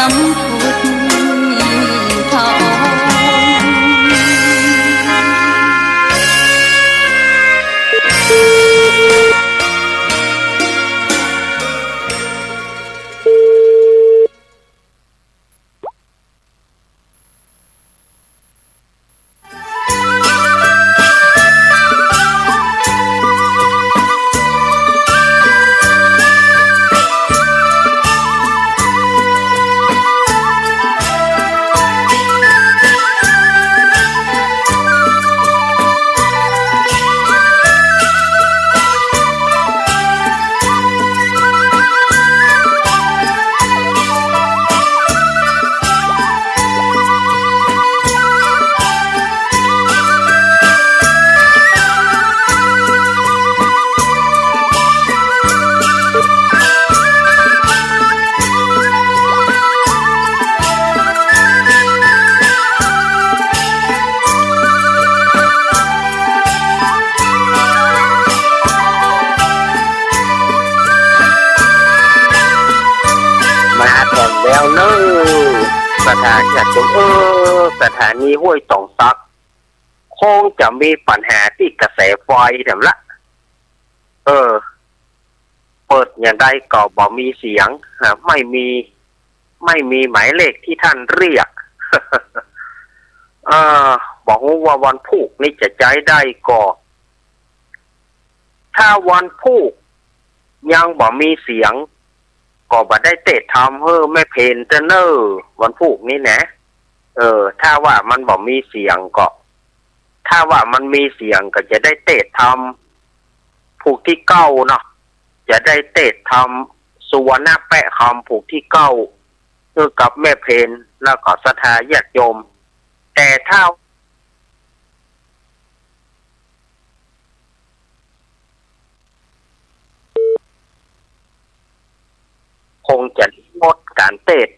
ำพุทธทองแล้วเนอะสถานีชมสถานีห้วยตองซักคงจะมีปัญหาที่กระแสไฟแถมละเปิดอย่างใดก็บอกมีเสียงไม่มีหมายเลขที่ท่านเรียก บอกว่าวันพุธนี่จะใจได้ก็ถ้าวันพุธยังบอกมีเสียงก็บ่ได้เตะทำแม่เพนเตเนอร์วันพุธนี้นะถ้าว่ามันบอกมีเสียงก็ถ้าว่ามันมีเสียงก็จะได้เตะทำผูกที่เก้าเนาะจะได้เตะทำสุวรรณแปะคำผูกที่เก้ากับแม่เพนแล้วก็ศรัทธาญาติโยมแต่ถ้าคงจะงดการเตะ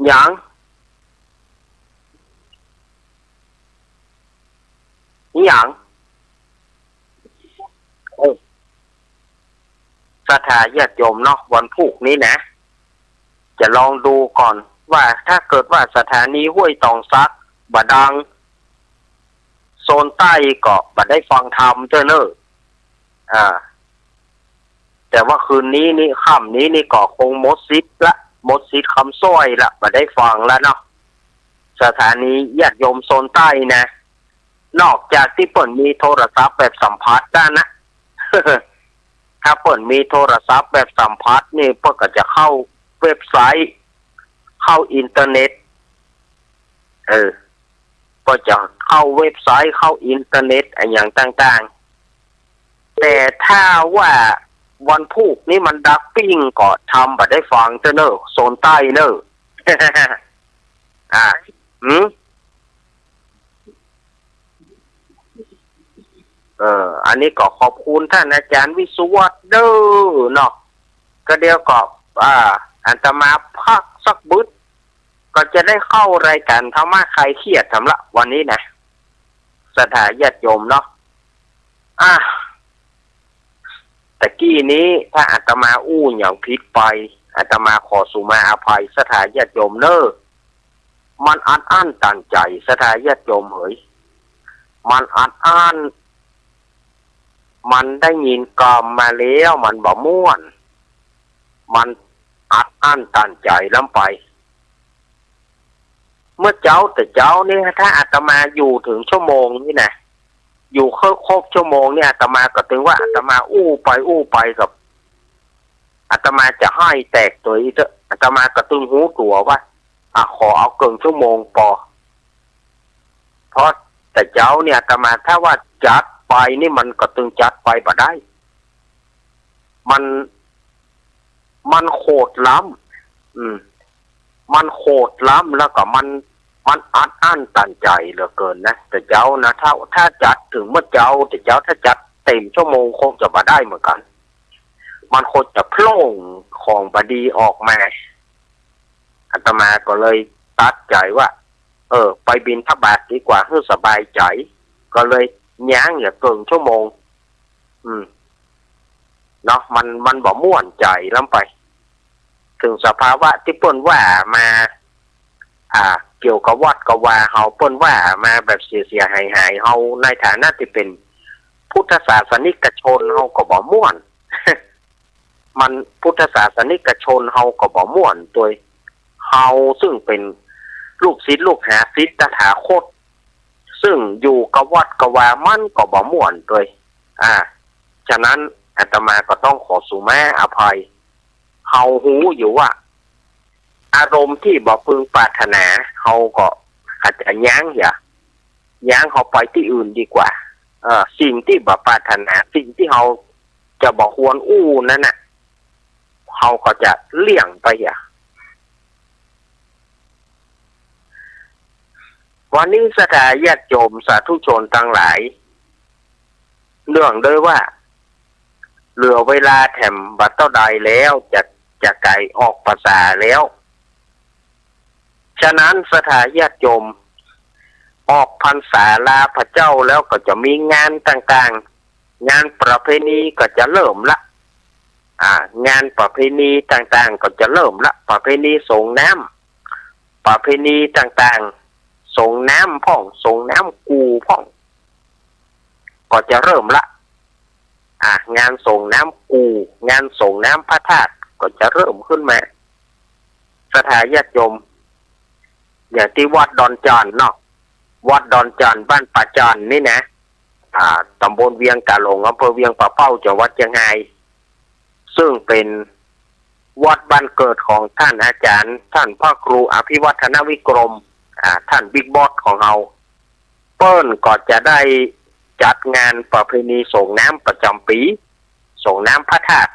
อย่างศรัทธาญาติโยมเนาะวันพุธนี้นะจะลองดูก่อนว่าถ้าเกิดว่าสถานีห้วยตองซักบดังโซนใต้ก็บ่ได้ฟังธรรมเจ้าเนอะแต่ว่าคืนนี้นี่ค่ำนี้นี่ก็คงหมดสิทธิ์คำสร้อยละบ่ได้ฟังแล้วเนาะสถานีญาติโยมโซนใต้นะนอกจากที่เปิดมีโทรศัพท์แบบสัมผัสได้นะ ถ้าเปิดมีโทรศัพท์แบบสัมผัสนี่เปิดก็จะเข้าเว็บไซต์เข้าอินเทอร์เน็ตก็จะเข้าเว็บไซต์เข้าอินเทอร์เน็ตอย่างต่างๆแต่ถ้าว่าวันพุธนี่มันดักปิ้งก็ทำบ่ได้ฟังเจ้าเนอะโซนใต้เนอะ อันนี้ก็ขอบคุณท่านอาจารย์วิสุวัฒน์เด้อเนาะก็เดี๋ยวก็อาตมาพักสักบึดก็จะได้เข้ารายการธรรมะคลายเครียดสำหรับวันนี้นะสถาญาติโยมเนาะตะกี้นี้ถ้าอาตมาอย่างผิดไปอาตมาขอสุมาอภัยสถาญาติโยมเนอะมันอั้นตันใจสถาญาติโยมเอ๋ยมันอั้นมันได้ยินกรรมมาแล้วมันบ่ม่วนมันอั้นตันใจล้ำไปเมื่อเจ้านี่ถ้าอาตมาอยู่ถึงชั่วโมงนี่นะอยู่ครบชั่วโมงเนี่ยอาตมาก็ถึงว่าอาตมาไปกับอาตมาจะให้แตกตัวอีกอาตมาก็ตึงหูตัวว่าขอเอาเกินชั่วโมงพอเพราะแต่เจ้าเนี่ยอาตมาถ้าว่าจัดไปนี่มันก็ตึงจัดไปบ่ได้มันโคตรล้ำมันโคตรล้ำแล้วก็มันอั้นตันใจเหลือเกินนะแต่เจ้านะถ้าจัดถึงเมื่อเจ้าแต่เจ้าถ้าจัดเต็มชั่วโมงคงจะบ่ได้เหมือนกันมันคงจะโผล่ของบดีออกมาอาตมาก็เลยตัดใจว่าไปบิณฑบาตดีกว่าเพื่อสบายใจก็เลยย้างอย่าเกินชั่วโมงเนาะมันบ่ม่วนใจล้ำไป ถึงสภาวะที่เปิ้นว่ามาเกี่ยวกับวัดกับว่าเฮาเปิ้นว่ามาแบบเสียหายเฮาในฐานะที่เป็นพุทธศาสนิกชนเฮาก็บ่ม่วน มันพุทธศาสนิกชนเฮาก็บ่ม่วนตัวเฮาซึ่งเป็นลูกศิษย์ลูกหาศิษย์ตถาคตซึ่งอยู่กับวัดกับว่ามันก็บ่ม่วนตัวฉะนั้นอาตมาก็ต้องขอสุแม่อภัยเฮาหูอยู่ว่าอารมณ์ที่บ่พึงปรารถนาเฮาก็อาจจะย้างเฮาไปที่อื่นดีกว่าสิ่งที่บ่ปรารถนาสิ่งที่เฮาจะบ่ควรอู้นั่นน่ะเฮาก็จะเลี่ยงไปวันนี้ศรัทธาญาติโยมสาธุชนทั้งหลายเนื่องด้วยว่าเหลือเวลาแถมบัดเท่าใดแล้วจะไกลออกพรรษาแล้วฉะนั้นศรัทธาญาติโยมออกพรรษาลาพระเจ้าแล้วก็จะมีงานต่างๆงานประเพณีก็จะเริ่มละงานประเพณีต่างๆก็จะเริ่มละประเพณีส่งน้ำประเพณีต่างๆส่งน้ำพ่องส่งน้ำกูพ่องก็จะเริ่มละงานส่งน้ำกูงานส่งน้ำพระธาตุก็จะเริ่มขึ้นมาศรัทธาญาติโยมอย่างที่วัดดอนจานเนาะวัดดอนจานบ้านป่าจานนี่นะตำบลเวียงกาหลงอำเภอเวียงป่าเป้าจังหวัดเชียงรายซึ่งเป็นวัดบ้านเกิดของท่านอาจารย์ท่านพระครูอภิวัฒนวิกรมท่านบิ๊กบอสของเราเปิ้นก็จะได้จัดงานประเพณีส่งน้ำประจำปีส่งน้ำพระธาตุ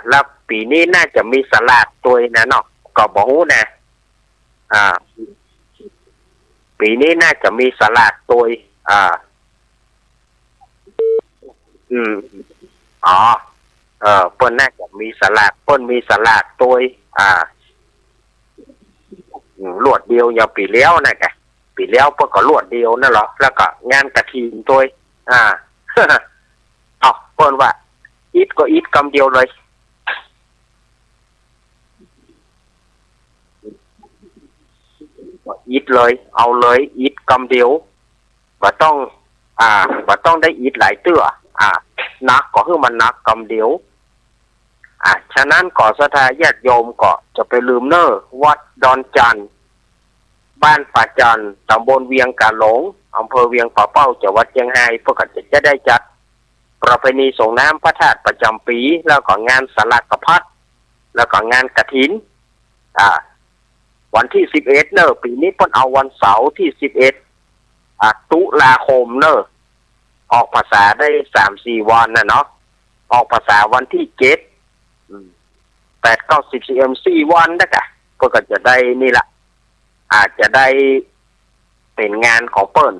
แล้วปีนี้น่าจะมีสลากตัวนะเนาะก็บอกนะปีนี้น่าจะมีสลากตัวเปิ้นน่าจะมีสลากเปิ้นมีสลากตัวลวดเดียวอย่างปีแล้วนะแกปีแล้วเปิ้นก็ลวดเดียวนั่นหรอแล้วก็งานกฐินตัวเปิ้นว่าอิดก็อิดกำเดียวเลยอิดเลยเอาเลยอิดกำเดียวบ่ต้องได้อิดหลายเตื้อนักก็คือมันนักกำเดียวฉะนั้นก่อศรัทธาญาติโยมก็จะไปลืมเน้อวัดดอนจันทร์บ้านป่าจันทร์ตำบลเวียงกาหลงอำเภอเวียงป่าเป้าจังหวัดเชียงรายพวกก็จะได้จัดประเพณีส่งน้ำพระธาตุประจำปีแล้วก็งานสลักกพัดแล้วก็งานกฐินวันที่11เนอะปีนี้เพิ่นเอาวันเสาร์ที่11ตุลาคมเนอะออกภาษาได้ 3-4 วันนะเนาะออกภาษาวันที่7 8 9 10 4 วันนะคะเพิ่นก็จะได้นี่ละอาจจะได้เป็นงานของเปิ้น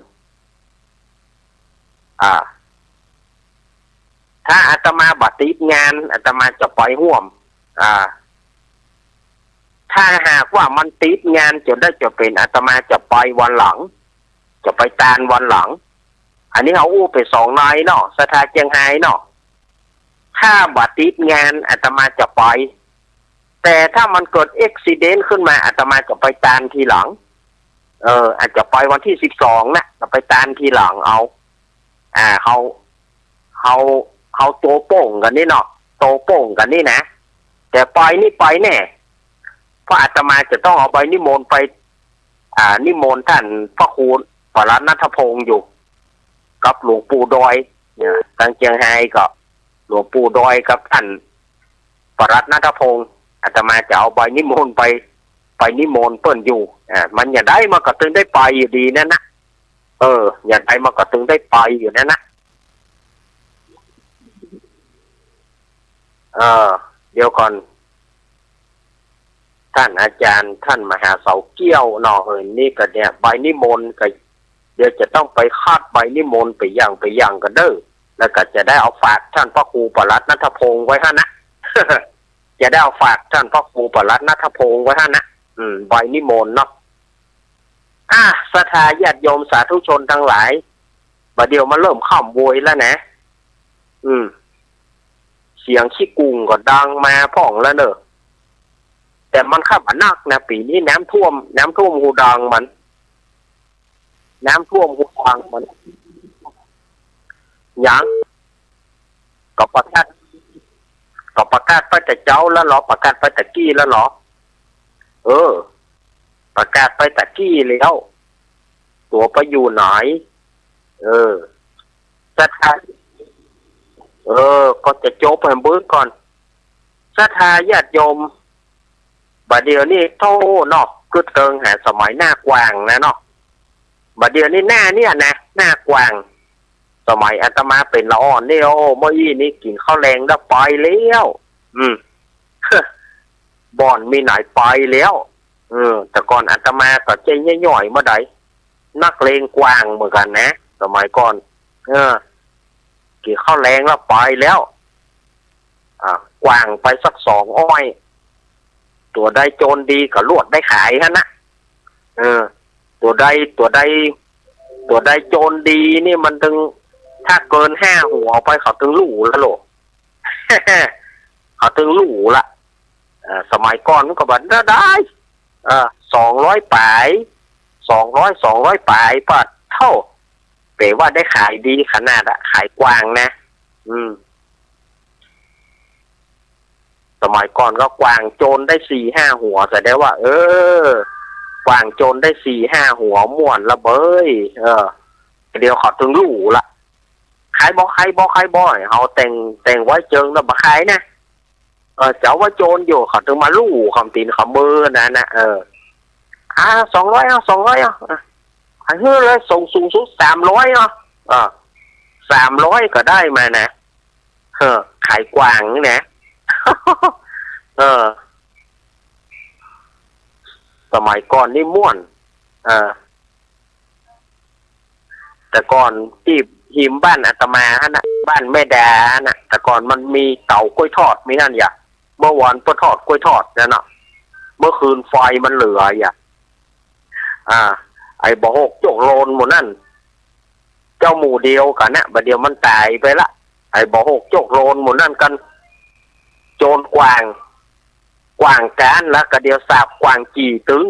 ถ้าอาตมาบัติดงานอาตมาจะไปร่วมถ้าหากว่ามันติดงานจะเป็นอาตมาจะไปวันหลังจะไปตานวันหลังอันนี้เขาอู้ไป2นายเนาะศรัทธาเชียงรายเนาะถ้าบัติดงานอาตมาจะไปแต่ถ้ามันเกิดอุบัติเหตุขึ้นมาอาตมาจะไปตานทีหลังอาจจะไปวันที่12นะจะไปตานทีหลังเอาเขาโตโป่งกันนี่เนาะโตโป่งกันนี่นะแต่ไปนี่ไปแน่เพราะอาตมาจะต้องเอาใบนิมนต์ไปนิมนต์ท่านพระครูปรัตน์ณัฐพงศ์อยู่กับหลวงปู่ดอยเนี่ยทางเชียงรายก็หลวงปู่ดอยกับท่านปรัตน์ณัฐพงศ์อาตมาจะเอาใบนิมนต์ไปนิมนต์เปิ้นอยู่มันอย่าได้มาก็ตึงได้ไปอยู่ดีนั่นนะอย่าได้มาก็ตึงได้ไปอยู่นั่นนะเดี๋ยวก่อนท่านอาจารย์ท่านมหาเสาเกี้ยวเนาะนี่ก็เนี่ยใบนิมนต์ก็เดี๋ยวจะต้องไปคาดใบนิมนต์ไปอย่างกันเด้อแล้วก็จะได้เอาฝากท่านพระครูปรัตน์ณัฐพงศ์ไว้ฮะนะ จะได้เอาฝากท่านพระครูปรัตน์ณัฐพงศ์ไว้ฮะนะใบนิมนต์เนาะศรัทธาญาติโยมสาธุชนทั้งหลายบัดเดี๋ยวมาเริ่มข้ามโวยแล้วนะ เสียงขี้กุงก็ดังมาพ่องแล้วเนอะแต่มันขับนักนะปีนี้น้ำท่วมหูดังมันน้ำท่วมหูดังมันยังก็ประกาศไปแต่เจ้าแล้วเหรอประกาศไปแต่กี้แล้วเหรอประกาศไปแต่กี้แล้วตัวไปอยู่ไหนสถานก็จะโจบให้เบิ้งก่อนศรัทธาญาติโยมบัดเดี๋ยวนี้โทเนาะกึดเกิงหาสมัยหน้ากวางนะเนาะบัดเดี๋ยวนี้หน้าเนี่ยนะหน้ากวางสมัยอาตมาเป็นละอ่อนเนี่ยเมื่ออี้นี้กินข้าวแรงได้ไปแล้วบ่อนมีไหนไปแล้วแต่ก่อนอาตมาก็ใจย่อยๆเมื่อใดนักเลงกวางเหมือนกันนะสมัยก่อนกินข้าวแรงแล้วไปแล้วกวางไปสัก2 อ้อยตัวใดโจรดีก็ลวดได้ขายฮะนะตัวใดโจรดีนี่มันถึงถ้าเกิน5 หัวไปเขาถึงหลู่แล้วโหล เขาถึงหลู่ละสมัยก่อนมันก็แบบได้200 ปลาย200 ปลายปัดเท่าแปลว่าได้ขายดีขนาดขายกวางนะสมัยก่อนก็กวางโจรได้4-5 หัวแสดงว่ากวางโจรได้4-5 หัวม่วนละเบยเดี๋ยวเขาถึงหลู่ละขายบ่เขาแต่งไว้เจิงแล้วบ่ขายนะเจ้าว่าโจรอยู่เขาถึงมาหลู่คำตีนคำมือนะ200ขายเฮ้เลยส่งสูงสุด300300ก็ได้มานะขายกวางนี่นะสมัยก่อนนี่ม่วนแต่ก่อนที่หิมบ้านอาตมานะบ้านแม่ดานะแต่ก่อนมันมีเต่ากล้วยทอดมีนั่นอย่าเมื่อวานก็ทอดกล้วยทอดนั่นน่ะเมื่อคืนไฟมันเหลืออย่าไอ้บ่หกโจกโลนหมดนั่นเจ้าหมูเดียวกันนะบัดเดียวมันตายไปละไอ้บ่หกโจกโลนหมดนั่นกันโจรกวางการแล้วก็เดียวสาบกวางจีตึง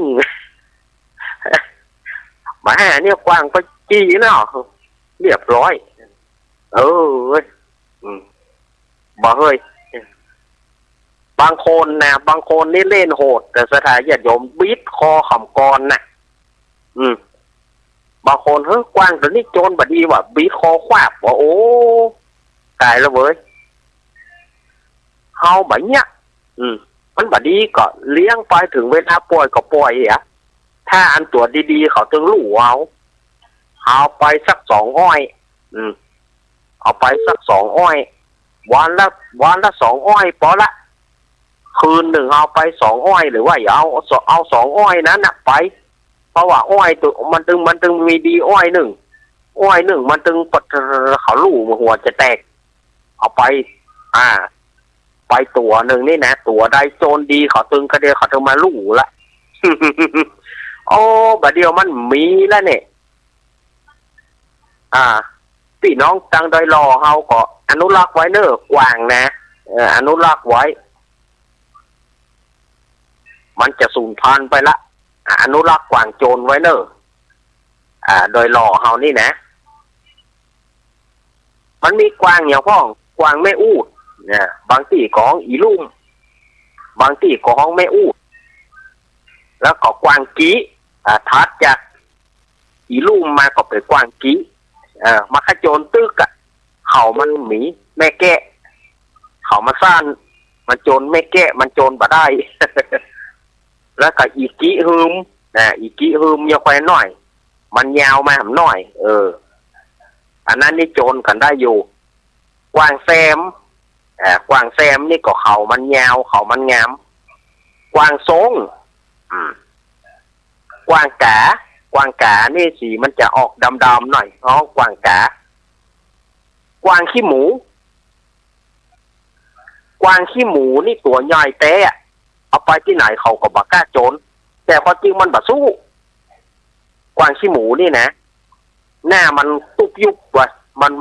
มาหาเนี่ยกวางไปจีเนาะเรียบร้อยบ่เฮ้ยบางคนนี่เล่นโหดแต่สถานญาติโยมบีดคอขำกรน่ะบางคนกวางตัวนี้โจรบัดดีว่ะบีดคอควาบว่าโอ้ตายแล้วเว้ยเฮาแบบเนี้ยมันบัดดีก็เลี้ยงไปถึงเวลาปล่อยก็ปล่อยถ้าอันตัวดีๆเขาถึงรู้เอาไปสัก2 อ้อยเอาไปสัก2 อ้อยวันละ2 อ้อยพอละคืนหนึ่งเอาไป2 อ้อยหรือว่าเอา2 อ้อยนั้นน่ะไปเพราะว่าอ้อยตัวมันตึงมีดีอ้อยหนึ่งมันตึงปัดเขาลู่หัวจะแตกเอาไปไปตัวหนึ่งนี่นะตัวใดโจรดีเขาตึงกระเดียวเขาถึงมาลู่ละ โอ้บัดเดียวมันมีแล้วเนี่ยพี่น้องตังโดยรอเฮาก็อนุรักษ์ไว้เนอะกวางนะอนุรักษ์ไว้มันจะสูญพันธุ์ไปละอนุรักษ์กวางโจรไว้เนอะโดยรอเฮานี่นะมันมีกวางอย่างพ่องกวางแม่อูดเนี่ยบางที่ของอีลุ่มบางที่ของแม่อูดแล้วก็กวางกี้ทัดจากอีลุ่มมาก็เป็นกวางกี้มาขโจรตึกเขามันหมีแม่แกะเขามาซ่านมันโจรแม่แกะมันโจรบ่ได้ แล้วก็อีกี้ฮึมอีกี้ฮึมยาวไปหน่อยมันยาวมาหน่อยอันนั้นนี่โจรกันได้อยู่กวางแซมนี่ก็เขามันยาวเขามันงามกวางทรงกวางกานี่สีมันจะออกดำๆหน่อยกวางกากวางขี้หมูนี่ตัวใหญ่เตะเอาไปที่ไหนเขาก็บักกล้าโจรแต่พอจริงมันบ่สู้กวางขี้หมูนี่นะหน้ามันตุบยุบว่ะ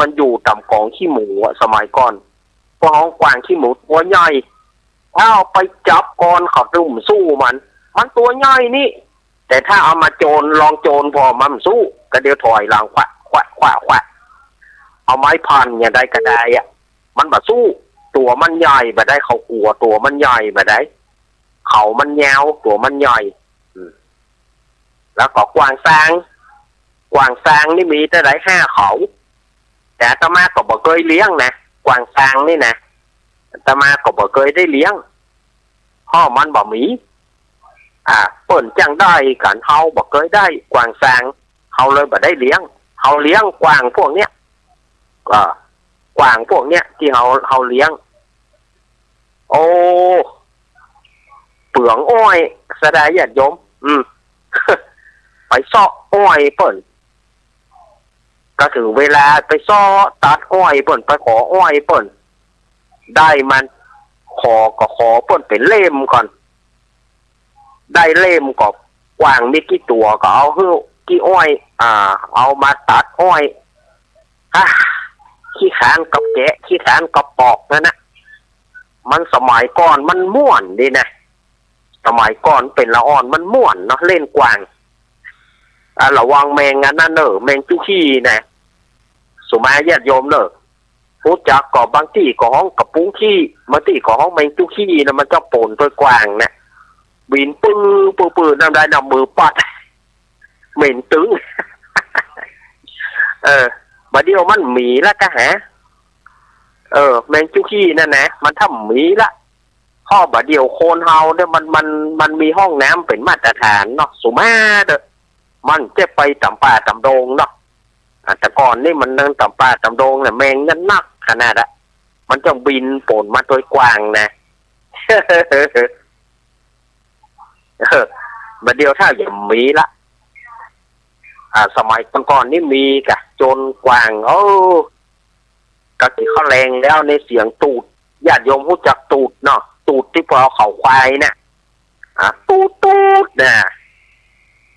มันอยู่ต่ำกองขี้หมูสมัยก่อน พวกกวางขี้หมูตัวใหญ่ถ้าเอาไปจับก่อนเขาดุ่มสู้มันตัวใหญ่นี่แต่ถ้าเอามาโจรลองโจรพอมันสู้ก็เดี๋ยวถอยหลังควักเอาไม้พันอย่างใดก็ได้อ่ะมันบ่สู้ตัวมันใหญ่บ่ได้เขากลัวตัวมันใหญ่บ่ได้เขามันยาวตัวมันใหญ่แล้วก็กวางซางนี่มีแต่ได้5เขาแต่อาตมาก็บ่เคยเลี้ยงนะกวางซางนี่นะอาตมาก็บ่เคยได้เลี้ยงพ่อมันบ่มีเปิ่นจังได้กันเฮาบ่เคยได้กวางซางเฮาเลยบ่ได้เลี้ยงเฮาเลี้ยงกวางพวกเนี้ยกวางพวกเนี้ยที่เฮาเลี้ยงโอ้เปลืองอ้อยแสดงญาติโยมไปซ้ออ้อยเปิ่นก็ถึงเวลาไปซ้อตัดอ้อยเปิ่นไปขออ้อยเปิ่นได้มันขอเปิ่นเป็นเล่มก่อนได้เล่มก็กวางมีกี่ตัวก็เอาฮื้อกี่อ้อยเอามาตัดอ้อยขี้ขานกับแกะขี้ขานกับปอกนั่นนะมันสมัยก่อนมันม่วนดีนะสมัยก่อนเป็นละอ่อนมันม่วนเนาะเล่นกวางระวังแมงนั่นแมงจุ้ขี้นะสุมาญาติโยมรู้จักก็บางที่ก็ห้องกับปุ้งขี้บางที่ก็ห้องแมงจุ้ขี้นะมันจะปนตัวกวางนะบินปื้อน้ำได้นำมือปัดเหม็นตึงบัดเดียวมันหมีละกะฮะแมงจุ้ขี้นั่นนะมันทำหมีละข้อบัดเดียวโคนเฮาเนี่ยมันมีห้องน้ำเป็นมาตรฐานเนาะสุมามันจะไปตำป่าตำโดงเนาะแต่ก่อนนี่มันนั่งตำป่าตำโดงเนี่ยแมงนั่นนักขนาดอะมันจะบินป่นมาตัวกวางนะบัดเดียวถ้าอย่างมีละสมัยก่อนนี่มีกะโจรกวางกะที่เขาแรงแล้วในเสียงตูดญาติโยมรู้จักตูดเนาะตูดที่พอเขาควายเนี่ยตูดเนี่ย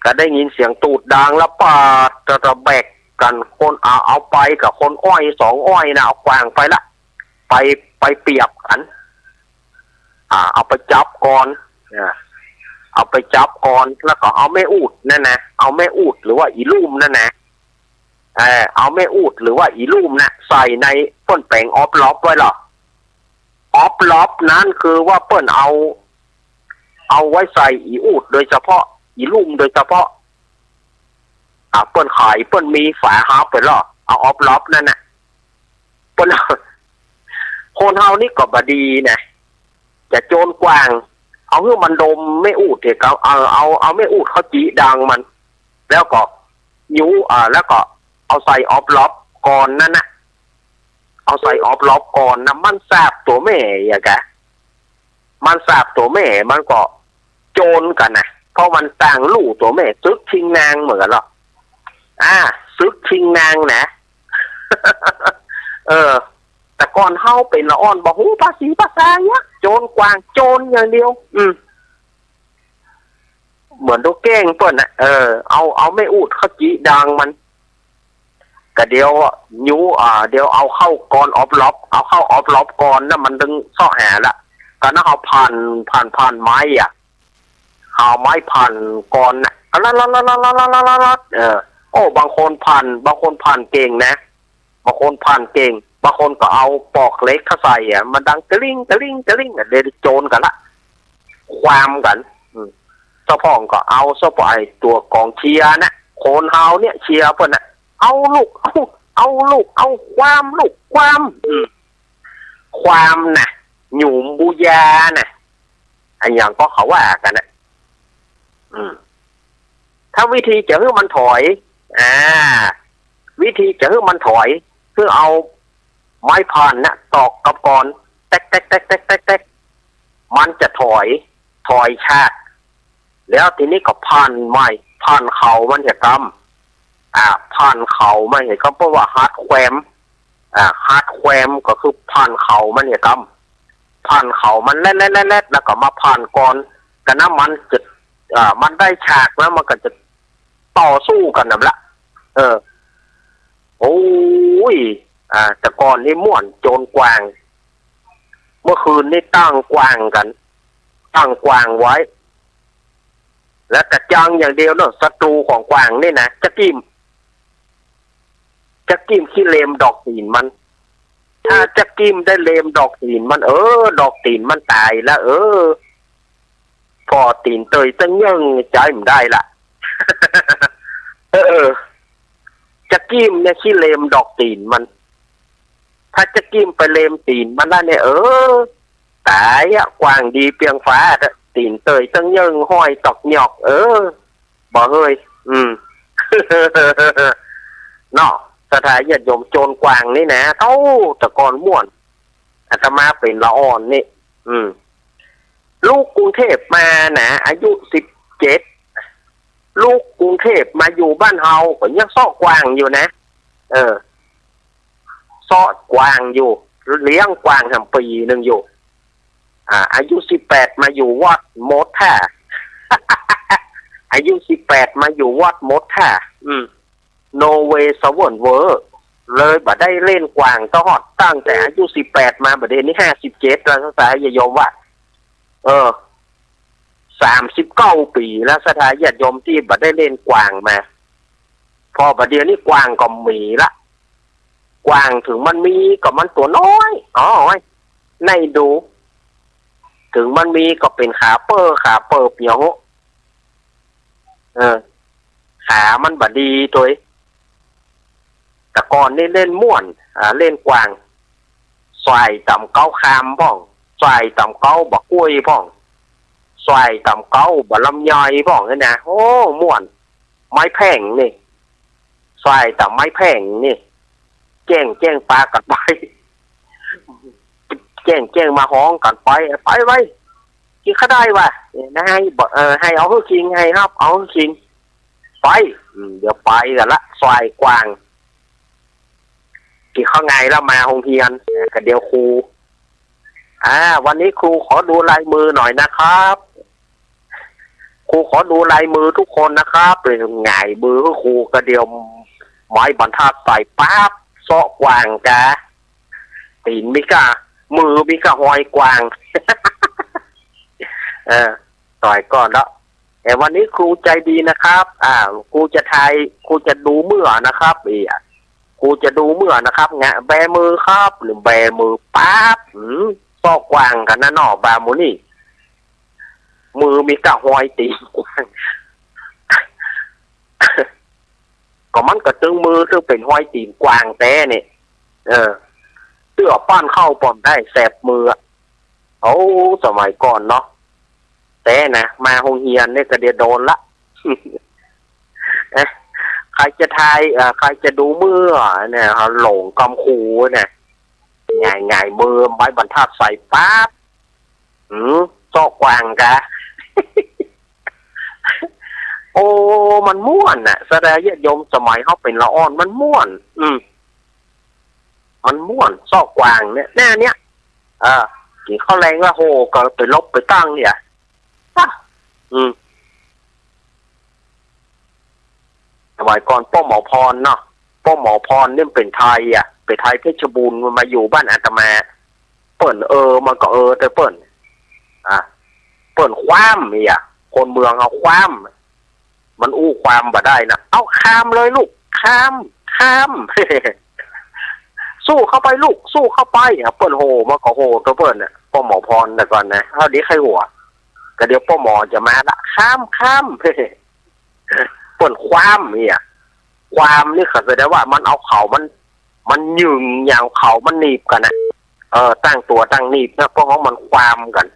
ก็ได้ยินเสียงตูดดังแล้วปาดจะแบกกันคนเอาไปกับคนอ้อย2อ้อยนะเอากวางไปละไปเปรียบกันเอาไปจับก่อนเอาไปจับก่อนแล้วก็เอาแม่อูดนั่นนะเอาแม่อูดหรือว่าอีลุ่มนั่นนะเอาแม่อูดหรือว่าอีลุ่มนะใส่ในต้นแปลงออฟล็อปไว้หรอออฟล็อปนั้นคือว่าเปิ้นเอาไว้ใส่อีอูดโดยเฉพาะอีลุ่มโดยเฉพาะเปิ้นขายเปิ้นมีฝาฮาร์ปไปหรอเอาออฟล็อปนั่นน่ะเปิ้นคนเฮานี่ก็บ่ดีนะจะโจรกวางเอาเพื่อมันดมไม่อูดเถอะเอาไม่อูดเขาจีดังมันแล้วก็ยูแล้วก็เอาใส่ออฟล็อปก่อนนั่นน่ะเอาใส่ออฟล็อปก่อนนะมันแสบตัวแม่อย่างกะมันแสบตัวแม่มันก็โจรกันนะเพราะมันต่างลู่ตัวแม่ซึกชิงนางเหมือนกันหรอซึกชิงนางนะ แต่ก่อนเฮาเป็นละอ่อนบอกหูภาษีภาษาเนี่ยโจรกวางโจรอย่างเดียวเหมือนตัวเก้งเปิ้นนะเอาไม่อูดเขาจีดังมันก็เดี๋ยวยูเดี๋ยวเอาเข้าก่อนออฟล็อปเอาเข้าออฟล็อปก่อนนะมันดึงซ่อแหละก็น่าเอาผ่านไม้เอาไม้ผ่านก่อนนะบางคนผ่านเก่งนะบางคนผ่านเก่งบางคนก็เอาปอกเล็กเข้าใส่มันดังตะลิ่งเดี๋ยวโจรกันละความกันเจ้าพ่องก็เอาเจ้าปล่อยตัวกองเชียร์นะโคนเฮาเนี่ยเชียร์เพิ่นนะเอาลูกเอาความนะหยุ่มบูยานะอันอย่างก็เขาว่ากันนะถ้าวิธีจะให้มันถอยวิธีจะให้มันถอยคือเอาไม้พานนะตอกกับกรแตกมันจะถอยชาติแล้วทีนี้ก็พันไม้พันเขามันจะกำพันเขามันเห็นเขาเพราะว่าฮาร์ดแควมก็คือพันเขามันจะกำพันเขามันแล่นแล้วก็มาพันก่อนกันนะมันจะมันได้ฉากแล้วมันก็จะต่อสู้กันนั่นละโอ้ยแต่ก่อนนี่ม่วนโจรกวาง เมื่อคืนนี่ตั้งกวางกันตั้งกวางไว้แล้วแต่จังอย่างเดียวเนอะศัตรูของกวางนี่นะจะกิ้มขี้เลมดอกตีนมันถ้าจะกิ้มได้เลมดอกตีนมันดอกตีนมันตายแล้วพอตีนเตยตั้งยังใจมันได้ละ จะกิ้มเนี่ยขี้เลมดอกตีนมันถ้าจะกิ้มไปเลมตีนมันได้เนี่ยตายอะกวางดีเปียงฟ้าตีนเตยตั้งยังห้อยตอกหยอกบอกเฮ้ยเนาะสถานญาติโยมโจรกวางนี่นะแต่ก่อนม่วนอาตมาเป็นละอ่อนนี่ลูกกรุงเทพมานะอายุ17ลูกกรุงเทพมาอยู่บ้านเฮาก็ยังซ้อกวางอยู่นะซ้อกวางอยู่เลี้ยงกวางทำปีหนึ่งอยู่อายุ18มาอยู่วัดมดท่า อายุ18มาอยู่วัดมดท่าโนเวสวรรค์เวอร์เลยบ่ได้เล่นกวางตลอดตั้งแต่อายุ18มาบัดนี้57แล้วสายญาติโยมว่า39ปีแล้วสถานญาติโยมที่บ่ได้เล่นกวางมาพอบัดเดี๋ยวนี้กวางก็มีละกวางถึงมันมีก็มันตัวน้อยในดูถึงมันมีก็เป็นขาเปอร์เปียวขามันบ่ดีตัวแต่ก่อนนี่เล่นม่วนเล่นกวางสายต่ำเก้าคามพ่องสายต่ำเก้าบักกล้วยพ่องสายต่ำเก้าบักลำไยพ่องนี่นะโอ้ม่วนไม้แพงนี่สายต่ำไม้แพงนี่แจ้งปลากัดไปแจ้งมาห้องกันไปไว้กี่เขาได้วะให้ให้เอาฮื้อคิงให้ครับเอาฮื้อคิงไปเดี๋ยวไปกันละสายกวางกี่ข้างไงแล้วมาโรงเรียนกันเดียวครูวันนี้ครูขอดูลายมือหน่อยนะครับครูขอดูลายมือทุกคนนะครับเป็นไงมือครูกระเดียวไม้บรรทัดใส่ปั๊บเสาะกวางจ้าตีนมิกามือมิกาหอยกวาง ต่อยก่อนแล้วแต่วันนี้ครูใจดีนะครับครูจะดูเมื่อนะครับครูจะดูเมื่อนะครับงะแบมือครับหรือแบมือปั๊บซอกกวางกันนะหน่อบามูนี่มือมีกะหอยตีกวาง ก็มันก็ตึงมือซึ่งเป็นหอยตีนกวางแต่เนี่ยเสื้อป้านเข้าปอมได้แสบมือสมัยก่อนเนาะแต่นะมาโรงเรียนเนี่ยก็เดียโดนละ ใครจะทายใครจะดูเมื่อเนี่ยหลงกำคูเนี่ยง่ายมือไม้บรรทัดใส่ปั๊บซอกกวางกะ โอ้มันม่วนน่ะแสดงญาติโยมสมัยเขาเป็นละอ่อนมันม่วนมันม่วนซอกกวางเนี่ยแน่เนี้ยกี่ข้าวแรงว่าโหก็ไปลบไปตั้งเนี่ยสมัยก่อนป้อหมอพรเนาะป้อหมอพรเนี่ยเป็นไทยเป็นไทยเพชรบูรณ์มาอยู่บ้านอาตมาเปิ่นมันก็แต่เปิ่นคว้ามเนี่ยคนเมืองเอาคว้ามมันอู้ความบ่ได้นะเอาข้ามเลยลูกข้าม สู้เข้าไปลูกสู้เข้าไปเปิ่นโหมันก็โหตัวเปิ่นป้อหมอพรแต่ก่อนนะเท่านี้ใครหัวก็เดี๋ยวป้อหมอจะมาละข้ามเปิ่นความเนี่ยความนี่เขาแสดงว่ามันเอาเขามันยึงอย่างเขามันหนีบกันนะตั้งตัวตั้งหนีบนะเพราะมันความกัน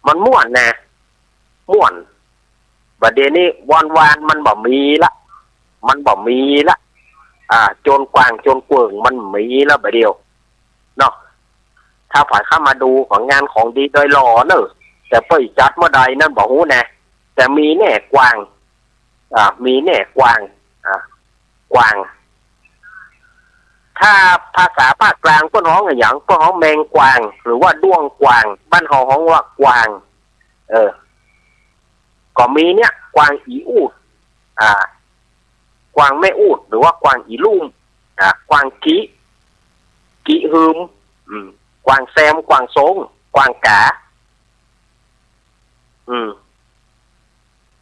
มันม่วนนะม่วนบัดเดี๋ยวนี้วันมันบ่มีละโจรกวางโจรเกวิงมันมีแล้วบัดเดียวเนาะถ้าฝ่ายเข้ามาดูของงานของดีโดยหล่อเนอะแต่เปิดจัดเมื่อใดนั่นบอกหูนะแต่มีแน่กวางมีแน่กวางกวางถ้าภาษาภาคกลางก็ฮ้องอย่างก็ฮ้องแมงกวางหรือว่าด้วงกวางบ้านฮ้องว่ากวางก็มีเนี่ยกวางอีอูดกวางแม่อูดหรือว่ากวางอีลุ่มกวางกิหืม กวางแซมกวางซงกวางกา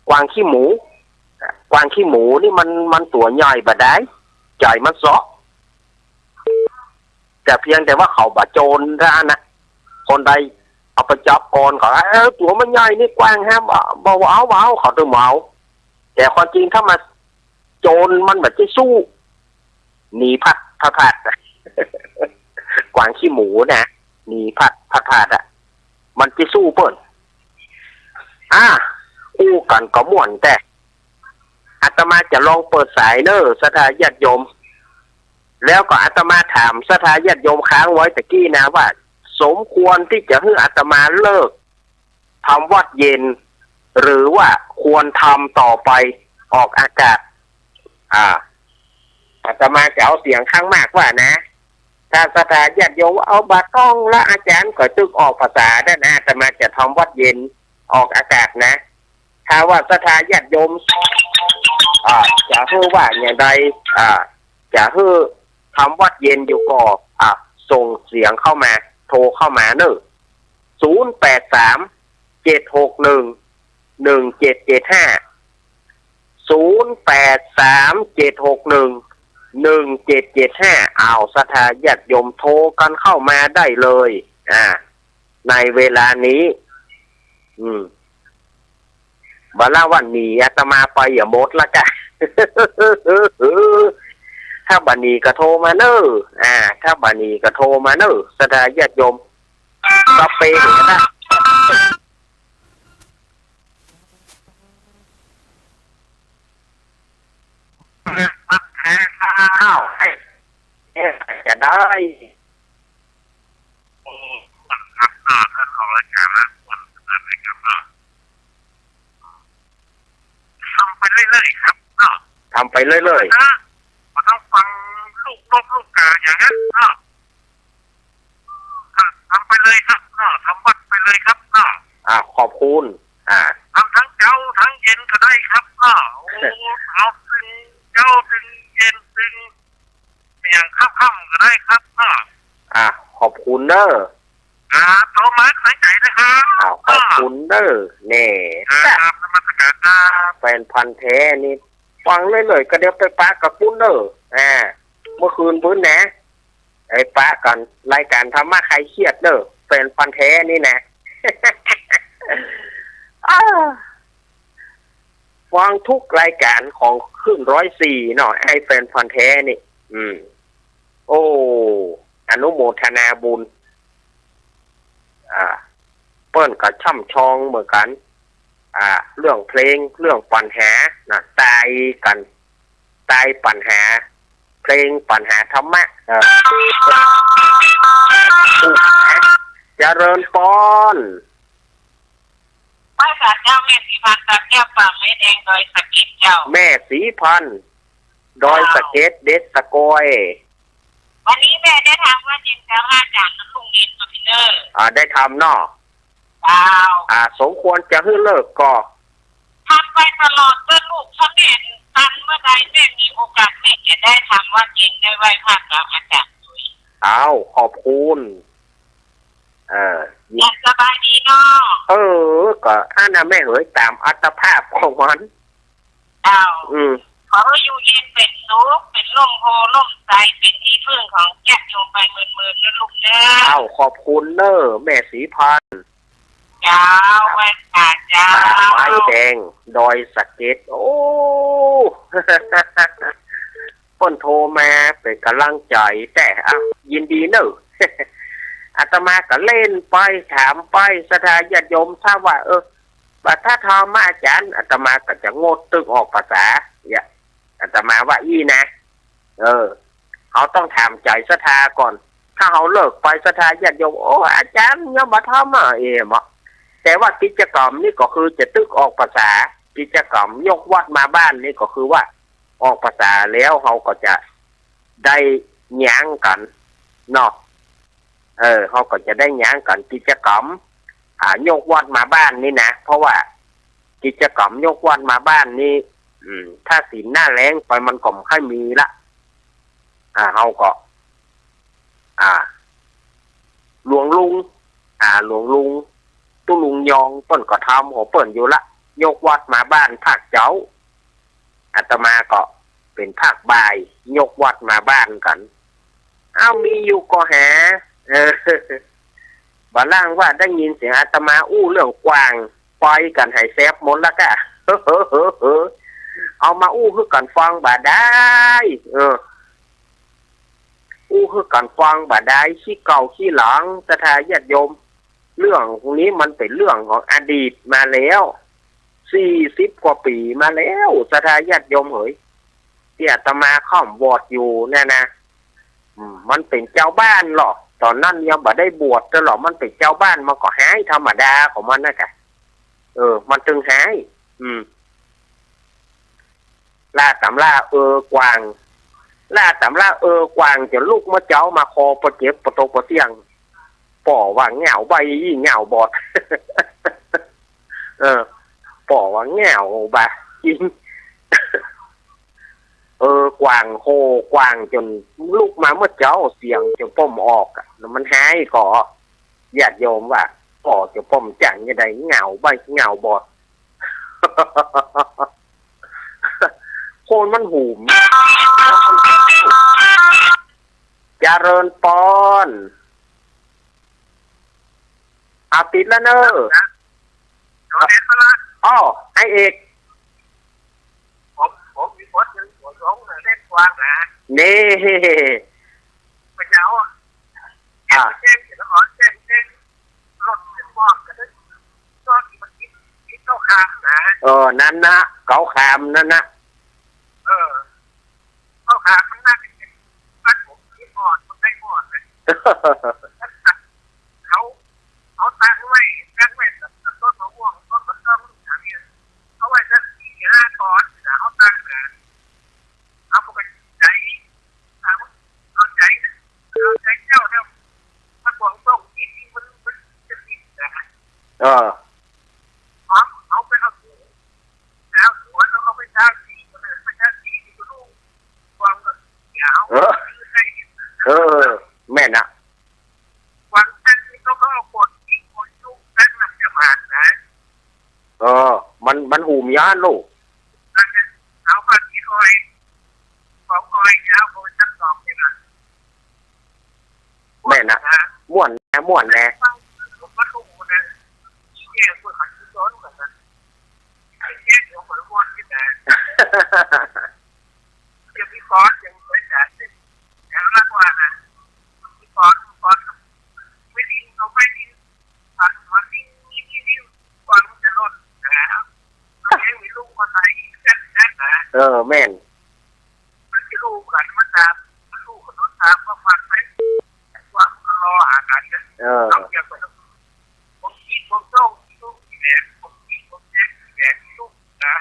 กวางขี้หมูกวางขี้หมูนี่มันตัวใหญ่บะได้ใจมันเซาะแต่เพียงแต่ว่าเขาบะโจรท่านนะคนใดเอาไปจับก่อนเขาตัวมันใหญ่นี่กวางฮะบ่เอาเขาตัวเมาแต่ความจริงถ้ามาโจรมันแบบจะสู้หนีพัดกวางขี้หมูนะหนีพัดอ่ะมันจะสู้เปิ้นอู้กันก็ม่วนแต่อาตมาจะลองเปิดสายเนอสถาญาติโยมแล้วก็อาตมาถามสถาญาติโยมค้างไว้ตะกี้นะว่าสมควรที่จะให้อาตมาเลิกทำวัดเย็นหรือว่าควรทำต่อไปออกอากาศอาตมาจะเอาเสียงข้างมากว่านะถ้าสถาญาติโยมเอาบาต้องและอาจารย์ก็ตึกออกภาษาได้นะอาตมาจะทำวัดเย็นออกอากาศนะถ้าว่าสถาญาติโยมจะให้ว่าอย่างใดจะให้ทำวัดเย็นอยู่ก็ส่งเสียงเข้ามาโทรเข้ามาเนอะ083-761-1775เอาสถาญาติโยมโทรกันเข้ามาได้เลยในเวลานี้บาลาวันนี้อาตมาไปอย่าหมดละกัน ถ้าบันนี้ก็โทรมาเนอะถ้าบันนี้ก็โทรมาเนอะสถาญาติโยมก็เปย์นะมันแพ้ข้าวให้จะได้ของรายการนะทำไปเรื่อยๆครับทำไปเรื่อยๆมันต้องฟังลูกนกลูกกาอย่างนั้นทำไปเลยครับทำวัดไปเลยครับขอบคุณทำทั้งเจ้าทั้งเย็นก็ได้ครับเอาถึงเจ้าถึงเย็นถึงอย่างค่ำๆก็ได้ครับขอบคุณเนอะโทรมาใส่ใจนะครับขอบคุณเนอะเน่นมัสการแฟนพันธุ์แท้นี่ฟังเลยก็เดี๋ยวไปปะกับคุณเนอะเมื่อคืนพื้นนะไอ้ปะกันรายการธรรมะใครเครียดเนอะแฟนพันธุ์แท้นี่นะ ฟังทุกรายการของขึ้น104เนาะไอ้แฟนพันธุ์แท้นี่โอ้อนุโมทนาบุญเปิ้นกับช่ำชองเหมือนกันเรื่องเพลงเรื่องปัญหานะตายปัญหาเพลงปัญหาธรรมะเจริญปอนไม่ค่ะเจ้าแม่สีพันธุ์ตะแก้วปากไม่แดงโดยสะเก็ดเจ้าแม่สีพันธุ์โดยสะเก็ดเด็ดสะกอยวันนี้แม่ได้ทำว่าจริงแล้วมาจากลุงเรียนคอมพิวเตอร์ได้ทำเนาะสมควรจะให้เลิกก็ทำไปตลอดเพื่อลูกเขาเรียนทันเมื่อใดแม่มีโอกาสแม่จะได้ทำว่าจริงได้ไหว้พระกับอาจารย์ขอบคุณสบายดีเนาะก็นะแม่เอ๋ยตามอัตภาพของมันขออยู่เย็นเป็นสุขเป็นร่มโพล่มใจเป็นที่พึ่งของแก่โยมไปหมื่นๆนะลูกเด้อขอบคุณเนอะแม่สีพันธุ์เจ้าแว่นตาเจ้าไม้แดงดอยสะเก็ดโอ้ต้นโทรมาเป็นกำลังใจแต่ยินดีเนอะอาตมาก็เล่นไปถามไปสถาญาติโยมถ้าว่าถ้าทำมาอาจารย์อาตมาก็จะงดตึกออกภาษาอาตมาว่านะเขาต้องถามใจศรัทธาก่อนถ้าเขาเลิกไปศรัทธาญาติโยมอาจารย์ยังมาทำแต่ว่ากิจกรรมนี่ก็คือจะตึกออกภาษากิจกรรมยกวัดมาบ้านนี่ก็คือว่าออกภาษาแล้วเขาก็จะได้ย้างกันเนาะเขาก็จะได้ย้างกันกิจกรรมยกวัดมาบ้านนี่นะเพราะว่ากิจกรรมยกวัดมาบ้านนี่ถ้าศีลหน้าแรงไปมันก็ไม่ค่อยมีละเขาก็ หลวงลุงหลวงลุงตุลุงยองเปิ้นก็ทำหัวเปิ้นอยู่ละยกวัดมาบ้านภาคเจ้าอาตมาก็เป็นภาคบ่ายยกวัดมาบ้านกันมีอยู่ก็หาบ่ล่างว่าได้ยินเสียงอาตมาอู้เรื่องกวางปล่อยกันให้แซบหมดแล้วก็เอามาอู้คือกันฟังบ่ได้อู้คือกันฟังบ่ได้ขี้เก่าขี้หลังสถาญาติโยมเรื่องพวกนี้มันเป็นเรื่องของอดีตมาแล้ว40 กว่าปีมาแล้วสถาญาติโยมเฮ้ยที่อาตมาข้อมวอดอยู่เนี่ยนะมันเป็นเจ้าบ้านหรอกตอนนั้นยังบ่ได้บวชตลอดมันเป็นเจ้าบ้านมันก็หายธรรมดาของมันนะกะมันจึงหายล่าตำล่ากวางล่าตำล่ากวางจะลูกมะเจ้ามาคอปะเจ็บปะโตปะเตียงป่อว่าเหงาใบเหงาบอดป่อว่าเหงาบะจริงกวางโคกวางจนลูกมาเมื่อเจ้าเสียงจะป้มออกแล้วมันหายก่อญาติโยมว่าป่อจะป้มจังยังไงเหงาใบเหงาบอดโคนมันหูมเจริญปอนติดแล้วเนอะไอเอกผมมีคนยังหัวร้องเล่นกวางนะนี่พระเจ้าเช่นเดี๋ยวเช่นรถเป็นบอกกันด้วยก็มันคิดเข้าคามนะนั่นนะเขาคามนั่นนะเข้าคามมันน่าเป็นบ้านผมที่หมดมันได้หมดเลยเขาตั้งไว้แต่ต้นมะม่วงต้นมะม่วงอย่างนี้เขาไว้สัก4-5 ต้นนะเขาตั้งนะเอาไปใจเอาใจเจ้าเนี่ยมันหวังต้องคิดมันจะผิดนะเอาไปเอาหัวแล้วเอาไปสร้างสีมันเลยไปสร้างสีที่ดูความก็ยาวแม่น่ะวันนั้นนี่เขาเอาคนที่คนลูกนั่งนำจะมานะมันหูมย้านลูกเอาไปที่คอยของคอยยาวคนชั้นสองนี่นะแม่น่ะม่วนแน่ผมก็รู้นะแย่คนหันที่ซ้อนกันนะแย่ของคนม่วนที่ไหนจะมีคอร์สยังไม่จ่ายอย่างละกว่านะมีคอร์สไม่ดีเราไม่ดีผ่านมาดีความจะลดนะยังมีลูกมาใส่อีกแค่นะแม่นมันจะลูกกันมันตามลูกคนนู้นตามก็ฟันไปความรอหากันนะต้องอย่างแบบผมกินผมต้องลูกแดงผมกินผมแดงลูกนะ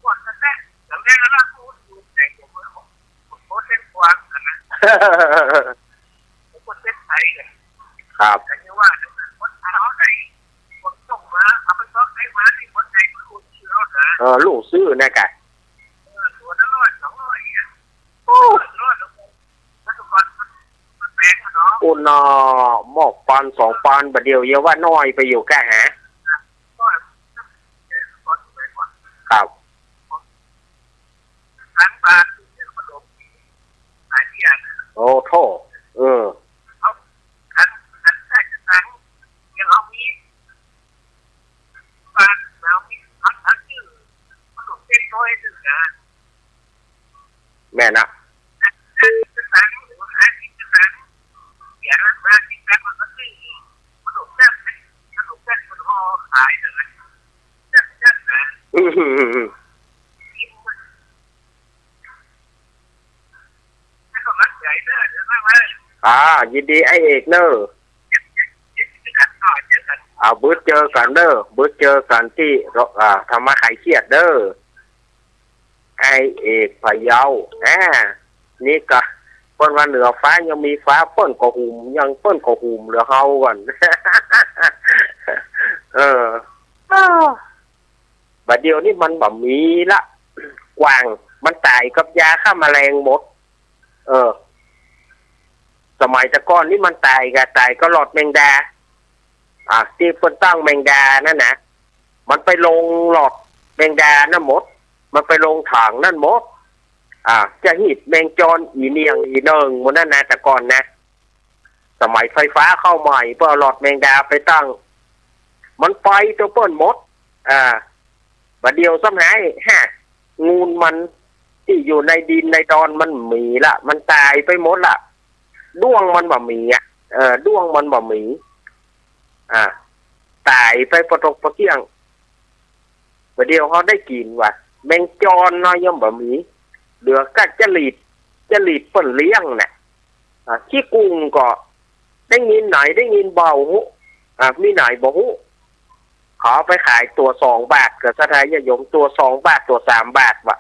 วันนั้นแหละแล้วแล้วพูดอยู่แดงผมโคตรเส้นกว้างนะผมโคตรเส้นไทยเลยครับแต่เนี่ยว่าคนเอาไหนคนส่งมาเอาไปต้องให้มาที่คนไหนมันรู้ชื่อแล้วนะลูกซื้อนะกันตัวนั้น100-200อ่ะโอ้100แล้วทุกคนมันแพงเนาะอุณหมอกปอน2 ปอนบัดเดียวเยอะว่าน้อยไปอยู่แค่หาครับทั้งบาทโอ้โถเอาอันแรกทั้งยังเอามีบาทแล้วมีทั้งชื่อมันต้องเป็นน้อยนึงนะแม่นะทั้งหรือว่าทั้งอย่างนั้นบาททั้งมันก็คือมันต้องแซ่บมันต้องแซ่บมันพอขายเลยแซ่บนะยินดีไอเอกเนอะบึ้ดเจอกันเนอะบึ้ดเจอกันที่ธรรมะไข่เครียดเนอะไอเอกพะเยานี่ก็เพิ่นว่าเหนือฟ้ายังมีฟ้าเพิ่นก็หุ่มยังเพิ่นก็หุ่มเหลือเฮาก่อนบัดเดียวนี่มันบ่มีละกวางมันตายกับยาฆ่าแมลงหมด สมัยตะก้อนนี่มันตายก็หลอดแมงดาที่เพิ่นตั้งแมงดานั่นนะมันไปลงหลอดแมงดานั่นหมดมันไปลงถังนั่นหมดจะหีดแมงจรอีเนียงอีเนิงหมดนั่นนะตะก้อนนะสมัยไฟฟ้าเข้าใหม่เพื่อหลอดแมงดาไปตั้งมันไปตัวเปิ้นหมดบัดเดียวซ้ำหายงูมันที่อยู่ในดินในดอนมันมีละมันตายไปหมดละด้วงมันบ่มีด้วงมันบ่มีตายไปประตกประเกี้ยงบัดเดียวเขาได้กินว่ะแมงจรน้อยย่อมบ่มีเหลือก็จะหลีดเปิ้นเลี้ยงน่ะขี้กุ้งก็ได้ยินไหนได้ยินเบาหูมีไหนบ่หูขอไปขายตัว2 บาทกับสถานยมตัว2 บาทตัว3 บาทว่ะ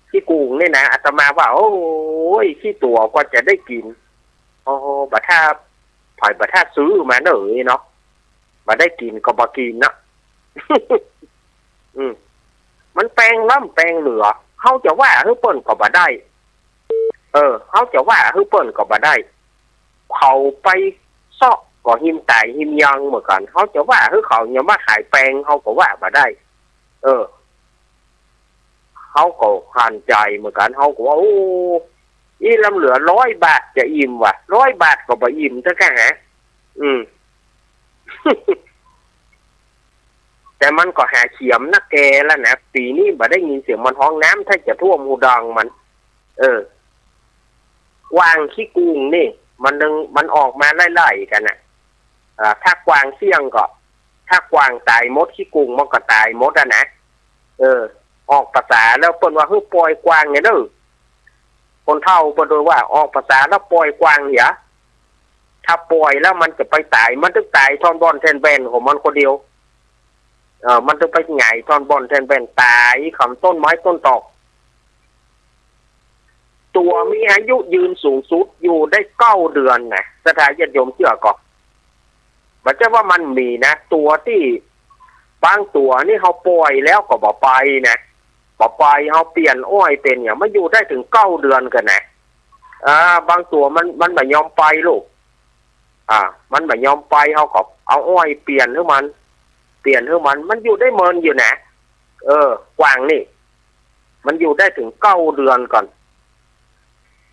ขี้กุ้งนี่นะอาตมาว่าโอ้ยขี้ตัวก็จะได้กินโอ้บัดถ้าผ่อยบัดถ้าซื้อมาเนยเนาะบัดได้กินก็บ่กินนะ มันแปลงล้ำแปลงเหลือเขาจะว่าฮือเปิ้นก็บ่ได้เขาจะว่าฮือเปิ้นก็บ่ได้เขาไปซอกก็หิมตายหิมยังเหมือนกันเขาจะว่าฮือเขาอย่ามาขายแปลงเขาก็ว่าบ่ได้เขาก็ขันใจเหมือนกันเขาก็ว่าโอ้อีลำเหลือ100 บาทจะอิ่มว่ะ100 บาทก็บ่อิ่มซะแค่ฮะแต่มันก็หาเขียมนักแกแล้วนะปีนี้บ่ได้ยินเสียงมันห้องน้ำถ้าจะท่วมหูดังมันกวางขี้กุ้งนี่มันออกมาไล่ๆกันน่ะถ้ากวางเสี่ยงก็ถ้ากวางตายมดขี้กุ้งมันก็ตายมดนะออกภาษาแล้วเปิ้นว่าฮือปล่อยกวางเนี่ยเด้อคนเฒ่าเปิ้นว่าออกภาษาแล้วปล่อยกวางเหรอถ้าปล่อยแล้วมันจะไปตายมันต้องตายทอนบอนแทนแบนของมันคนเดียวมันต้องไปไงทอนบอนแทนแบนตายขำต้นไม้ต้นตอกตัวมีอายุยืนสูงสุดอยู่ได้9 เดือนนะสถานญาติโยมเชื่อก่อนมันจะว่ามันมีนะตัวที่บางตัวนี่เขาปล่อยแล้วก็บ่ไปนะบ่ไปเขาเปลี่ยนอ้อยเป็นอย่างมันอยู่ได้ถึง9 เดือนกันนะบางตัวมันไม่ยอมไปลูกมันไม่ยอมไปเขาก็เอาอ้อยเปลี่ยนให้มันอยู่ได้เมินอยู่นะกวางนี่มันอยู่ได้ถึง9 เดือนก่อน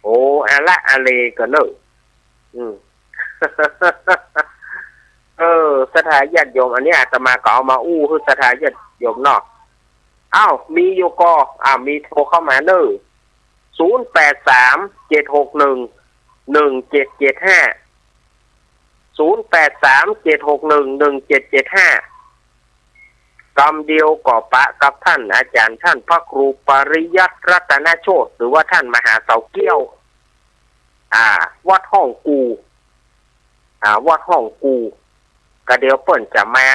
โอ้อะเลก็เนอะสถานญาติโยมอันนี้อาตมาก็เอามาอู้คือสถานญาติโยมเนาะมีโยก็มีโทรเข้ามาเนอะ0837611775 กรรมเดียวก่อปะกับท่านอาจารย์ท่านพระครูปริยัติรัตนโชติหรือว่าท่านมหาเสาเกี้ยววัดห้องกูวัดห้องกูก็เดี๋ยวเปิ้นจะมา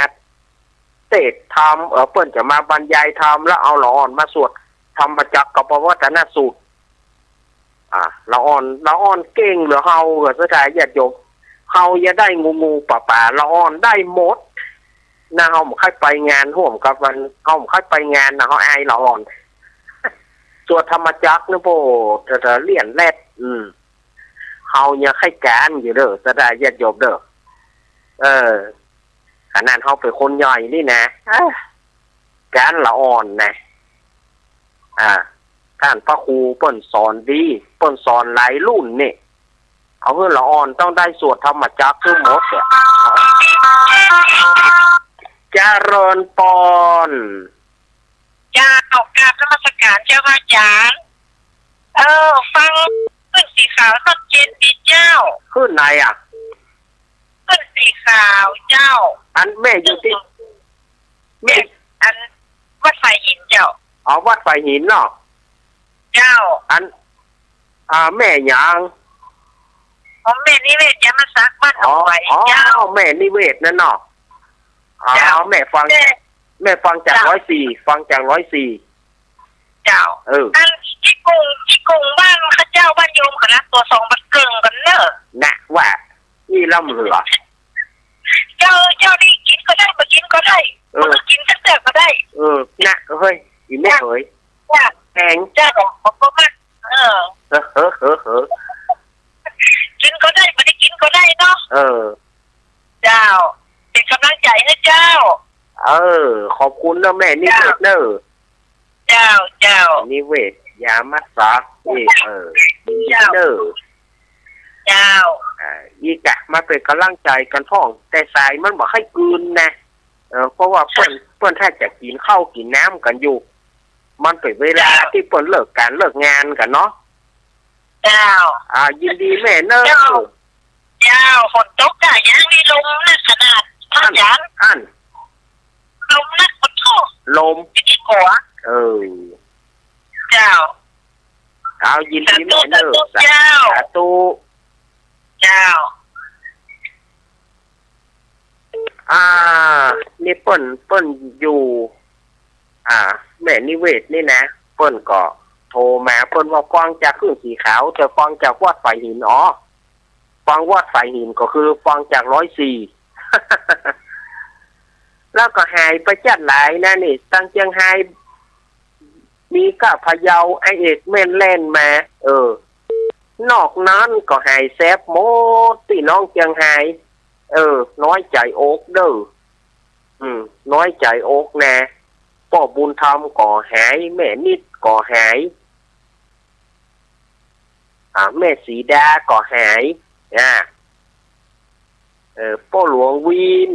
เทศธรรมเปิ้นจะมาบรรยายธรรมแล้วเอาละอ่อนมาสวดธรรมจักรกับปวัตนสูตรละอ่อนเก่งหรือเฮาก็สุดท้ายญาติโยมเฮาอย่าได้งูป่าละอ่อนได้หมดนะเฮาบ่ค่อยไปงานร่วมกับมันเฮาบ่ค่อยไปงานนะเฮาอายละอ่อนสวดธรรมจักรนะโพจะเลี่ยนแรดเฮาอย่าค่อยการอยู่เด้อสุดท้ายญาติโยมเด้อขนาดเฮาเป็นคนใหญ่นี่นะการละอ่อนนะท่านพระครูเปิ้นสอนดีเปิ้นสอนหลายรุ่นนี่เอาเพื่อละอ่อนต้องได้สวดธรรมจักรทั้งหมดเจริญปอนเจ้ากราบนมัสการเจ้าอาจารย์ฟังขึ้นสีขาวชัดเจนดีเจ้าขึ้นไหนขึ้นสีขาวเจ้าอันแม่อยู่ที่แม่อันวัดไฟหินเจ้าวัดไฟหินเนาะเจ้าอันแม่หยังแม่นิเวศยามาซักบ้านเอาไว้เจ้าแม่นิเวศนั่นเนาะแม่ฟังจาก104ฟังจาก104เจ้าอันที่กรุงบ้านข้าเจ้าบ้านโยมคณะตัว2บัดเกิงกันเนอะนะว่านี่ล่ำเหลือเจ้านี่กินก็ได้บ่กินก็ได้บ่กินสักแต่ก็ได้นะเฮ้ยอีแม่เอ้ยแพงเจ้าก็มาก กินก็ได้เนาะเจ้าเป็นกำลังใจให้เจ้าขอบคุณนะแม่นิเวศเนอะเจ้านิเวศยามัสสาเจ้าเนอะอีกะมาเป็นกำลังใจกันท่องแต่สายมันบอกให้กืนนะเพราะว่าเปิ้นถ้าจะกินข้าวกินน้ำกันอยู่มันเป็นเวลาที่เปิ้นเลิกการเลิกงานกันเนาะเจ้ายินดีแม่เนอะเจ้าฝนตกอะยังมีลมนักขนาดท่านยันลมนักขอโทษลมดีกว่าเจ้ายินดีแม่เนอะสาธุเจ้านี่เปิ้นอยู่แม่นิเวศนี่นะเปิ้นก็โทรมาเปิ้นว่าฟังจากเครื่องสีขาวจะฟังจากวัดไฟหินฟังวัดไฟหินก็คือฟังจาก104แล้วก็หายไปจัดหลายนะนี่ตั้งเชียงไฮ้มีก็พะเยาไอเอกเม่นเล่นมานอกนั้นก็หายแซบหมดพี่น้องเชียงไฮ้น้อยใจโอกเด้อน้อยใจโอกแน่พ่อบุญธรรมก่อหายแม่นิดก่อหายแม่สีดาก่อหายพ่อหลวงวิน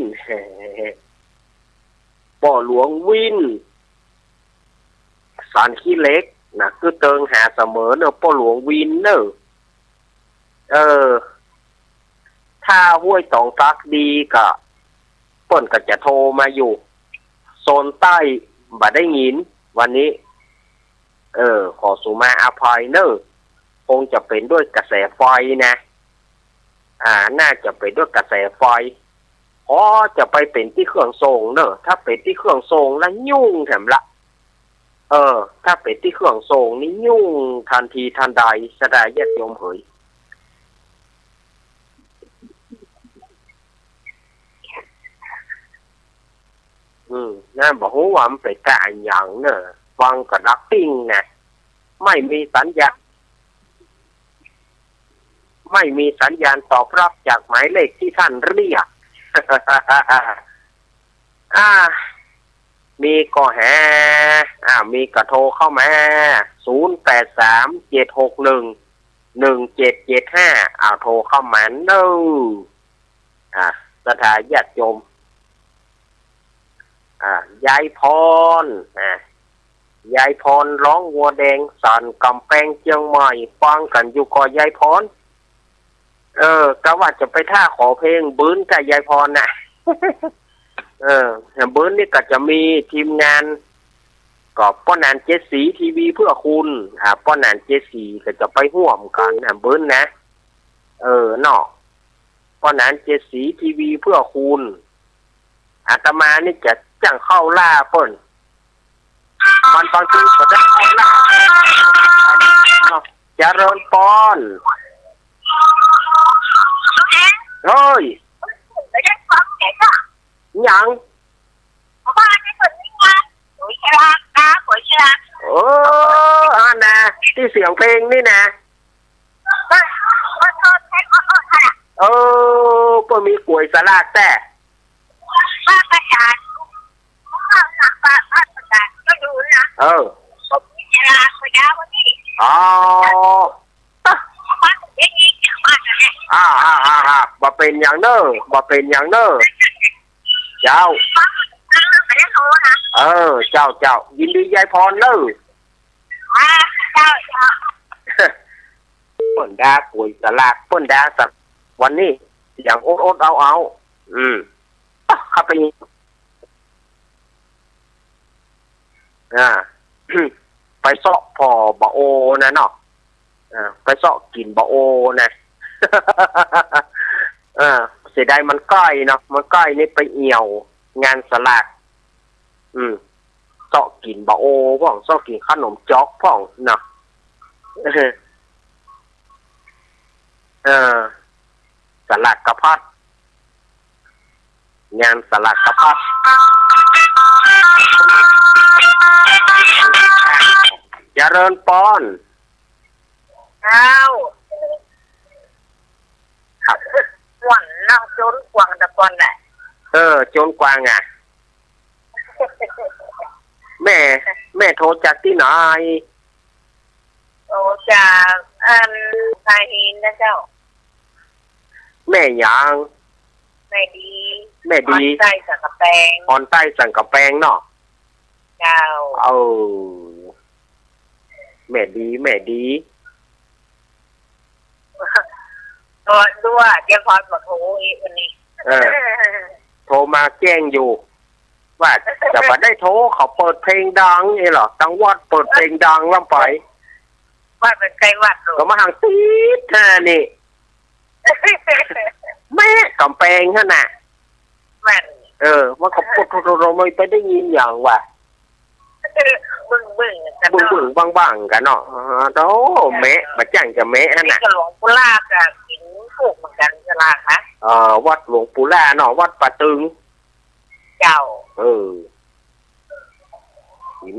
สารขี้เล็กนะคือเติงหาเสมอเนอะพ่อหลวงวินเนอะถ้าห้วยตองตักดีก็เปิ้นก็จะโทรมาอยู่โซนใต้บ่ได้ยินวันนี้ขอสุมาอภัยเนอะคงจะเป็นด้วยกระแสไฟนะน่าจะเป็นด้วยกระแสไฟจะไปเป็นที่เครื่องส่งเนอะถ้าเป็นที่เครื่องส่งแล้วยุ่งแถมละถ้าเป็นที่เครื่องส่งนี่ยุ่งทันทีทันใดแสดงญาติโยมเผยนั่นบอกว่ามันเป็นการอย่างเนอะฟังกับดักติ้งนะไม่มีสัญญาณตอบรับจากหมายเลขที่ท่านเรียก มีก็แฮมีกระโทรเข้ามา0837611775โทรเข้ามาเนอะสถาญาติโยมยายพรร้องวัวแดงสั่นกำแพงเชียงใหม่ฟังกันอยู่ก็ยายพรก็ว่าจะไปท่าขอเพลงบื้นกับยายพรน่ะบื้นนี่ก็จะมีทีมงานก็ป้อนานเจสีทีวีเพื่อคุณป้อนานเจสีก็จะไปห่วมกันบื้นนะเนาะป้อนานเจสีทีวีเพื่อคุณอาตมานี่จะจังเข้าล่าเปิ้นมันบางทีก็ได้เข้าล่าเจริญปอนเฮ้ยยังบ้านนี่คนนี้นะสวยชรานะสวยชรานะที่เสียงเพลงนี่นะเปิ้นมีกล้วยสลากแต่บ้านประจานบ้านหลักบ้านประจานก็ดูนะผมมีเวลาคุยยาววันนี้บ้านเองบ้านอะไรบ่เป็นอย่างเนอะเจ้าเจ้ายินดียายพรเนอะเจ้าเปิ้นดาป่วยสลากเปิ้นดาสักวันนี้อย่างโอ๊ตเอาเข้าไปไปเซาะพอบะโอนะเนาะไปเซาะกินบะโอนะเสียดายมันใกล้เนาะมันใกล้นี่ไปเอี่ยวงานสลากเซาะกินบะโอพ่องเซาะกินขนมจ๊อกพ่องเนาะสลัดกระพัดงานสลัดกระพัดเจริญปอนค หวันนั่งโจนกวางตะกอนแหละ โจนกวางอ่ะแม่โทรจากที่ไหนโอ้จากไทยหินนะเจ้าแม่ยังแม่ดี ออนใต้สังกะแปงออนใต้สังกะแปงเนาะเจ้าแม่ดีตัวด้วยเดี๋ยวพอมาโทรอีกวันนี้โทรมาแจ้งอยู่ว่าจะมาได้โทรเขาเปิดเพลงดังเหรอตั้งวัดเปิดเพลงดังล่ำไปวัดเป็นไกลวัดก็มาห่างตีดเธอนี่แม่กำแพงขนาดมันว่าเขาปดเราไม่ไปได้ยินอย่างว่าบึ้งบ้างกันเนาะโอ้แม่มาจ้างจะแม่ขนาดหลวงปู่ล่ากับหินผูกเหมือนกันจะลาคะวัดหลวงปู่ล่าเนาะวัดป่าตึงเจ้า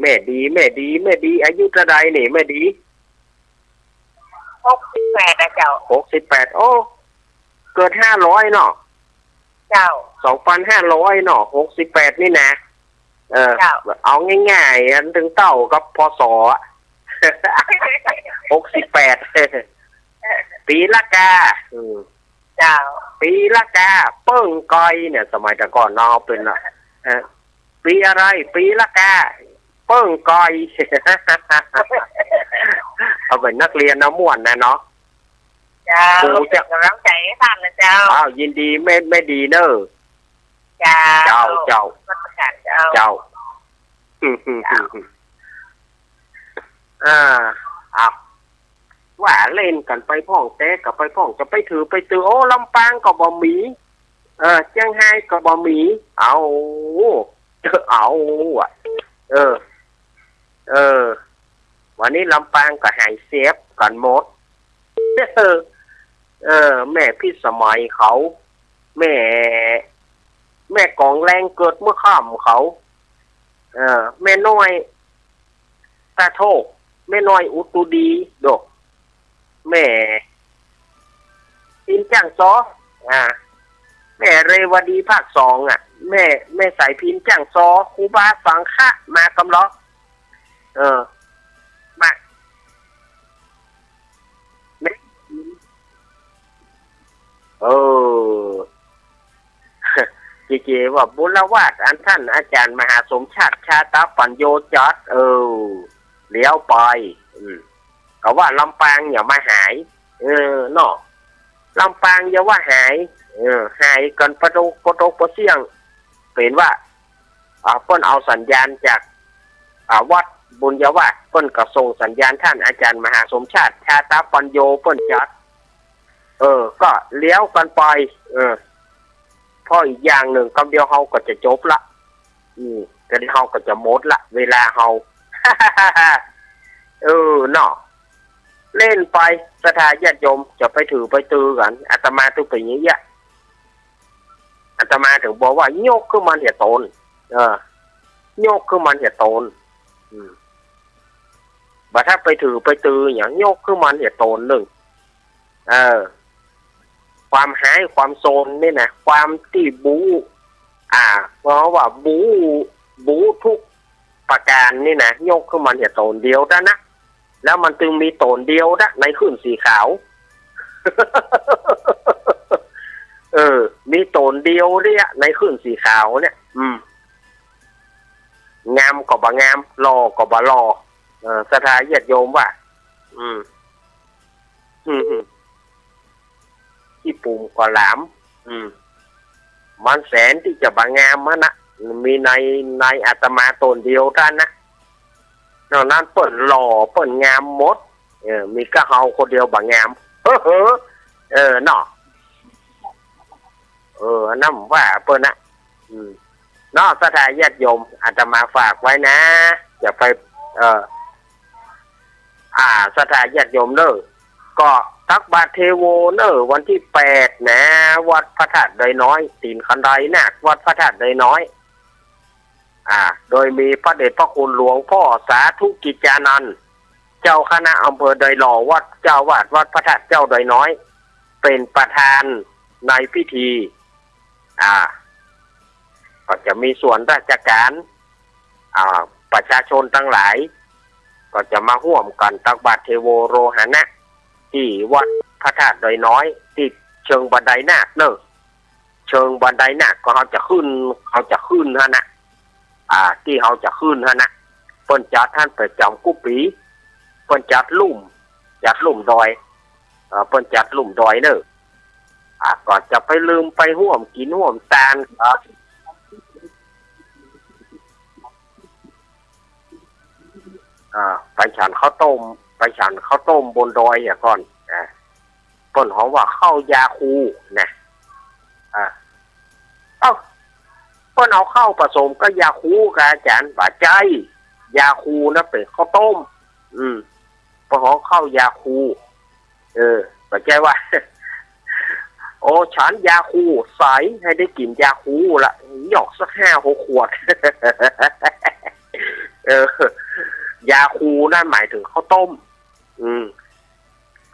แม่ดีอายุเท่าใดนี่แม่ดี68นะเจ้า68โอ้เกิด500เนาะเจ้า2,500เนาะ68นี่นะเอาง่ายๆอันถึงเต้ากับพศ68ปีละกาเจ้าปีละกาเปิ้งก้อยเนี่ยสมัยแต่ก่อนเนาะเป็นปีอะไรปีละกาเปิ้งก้อยเอาเป็นนักเรียนนะม่วนนะเนาะเจ้าจะกำลังใจให้ท่านนะเจ้ายินดีไม่ดีเนอะเจ้าว่าเล่นกันไปพ่องแต่กับไปพ่องจะไปถือไปตือโอ้ลำปางก็บ่มีเชียงไฮ้ก็บ่มีเอาวันนี้ลำปางก็หายเซฟกันหมดแม่พี่สมัยเขาแม่กองแรงเกิดเมื่อค่ำเขาแม่น้อยตาโทกแม่น้อยอุตุดีดกแม่พินจ้างซอแม่เรวดีภาค2แม่สายพินจ้างซอครูบาสังฆะมากำล้อมาเจว่าบุรวาดอันท่านอาจารย์มหาสมชาติชาตาปัญโยจัดเลี้ยวไปก็ว่าลำปางอย่ามาหายเนาะลำปางอย่าว่าหายหายกันประเสียงเป็นว่าเพิ่นเอาสัญญาณจากวัดบุญยวาดเพิ่นก็ส่งสัญญาณท่านอาจารย์มหาสมชาติชาตาปัญโยเพิ่นจัดก็เลี้ยวกันไปพออีกอย่างหนึ่งคำเดียวเฮาก็จะจบละก็เฮาก็จะหมดละเวลาเฮาเนาะเล่นไปศรัทธาญาติโยมจะไปถือไปตือกันอาตมาตัวเป็นอย่างเงี้ยอาตมาถึงบอกว่าโยกขึ้นมันเหี่ยตนโยกขึ้นมันเหี่ยตนบัดถ้าไปถือไปตืออย่างโยกขึ้นมันเหี่ยตนหนึ่งความหายความโซนนี่นะความที่บูเพราะว่าบูทุกประการนี่นะโยกขึ้นมันเหี่ยตนเดียวนะแล้วมันจึงมีโตนเดียวนะในขึ้นสีขาวมีโตนเดียวเนี่ยในขึ้นสีขาวเนี่ยงามก็บ่งามรอก็บ่รอศรัทธาญาติโยมว่าที่ปุ่มก็หลามมันแสนที่จะบ่งามมะนะมีในอาตมาโตนเดียวท่านนะนอกนั้นเปิ่นหล่อเปิ่นงามหมดมีกะเฮาคนเดียวบ่งามเนาะนั่นว่าเปิ่นนะเนาะศรัทธาญาติโยมอาตมาฝากไว้นะอย่าไปศรัทธาญาติโยมเด้อก็ตักบาตรเทโวเนอวันที่8นะวัดพระธาตุดอยน้อยตีนคันไดนาควัดพระธาตุดอยน้อยโดยมีพระเดชพระคุณหลวงพ่อสาธุกิจจานันท์เจ้าคณะอำเภอดอยหล่อวัดเจ้าวาดวัดพระธาตุเจ้าดอยน้อย เป็นประธานในพิธีก็จะมีส่วนราชการประชาชนทั้งหลายก็จะมาร่วมกันตักบาตรเทโวโรหณะที่วัดพระธาตุดอยน้อยที่เชิงบันไดนาคเนอะเชิงบันไดนาคก็เขาจะขึ้นฮะนะที่เขาจะขึ้นฮะนะเปิ้นจัดท่านประจำกุปีเปิ้นจัดลุ่มดอยเปิ้นจัดลุ่มดอยเนอะก่อนจะไปลืมไปห่วมกินห่วมตาลครับไปฉันข้าวต้มบนดอยอย่างก่อนเปิ้นเขาว่าข้าวยาคูนะเปิ้นเอาข้าวผสมก็ยาคูกับอาจารย์บาใจยาคูนะเป็นข้าวต้มเพราะเขาข้าวยาคูบาใจว่าโอ้ฉันยาคูใสให้ได้กินยาคูละหยอกสัก5-6 ขวดยาคูนั่นหมายถึงข้าวต้ม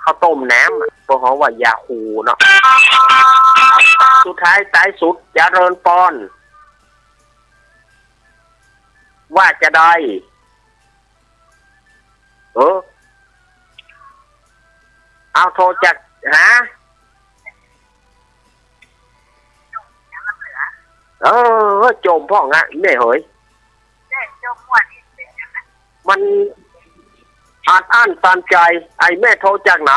ข้าวต้มน้ำเพราะเขาว่ายาคูเนาะสุดท้ายท้ายสุดเจริญปอนว่าจะได้เอาโทรจากโจมพ่องะไม่เหยมันอัดตันใจไอ้แม่โทรจากไหน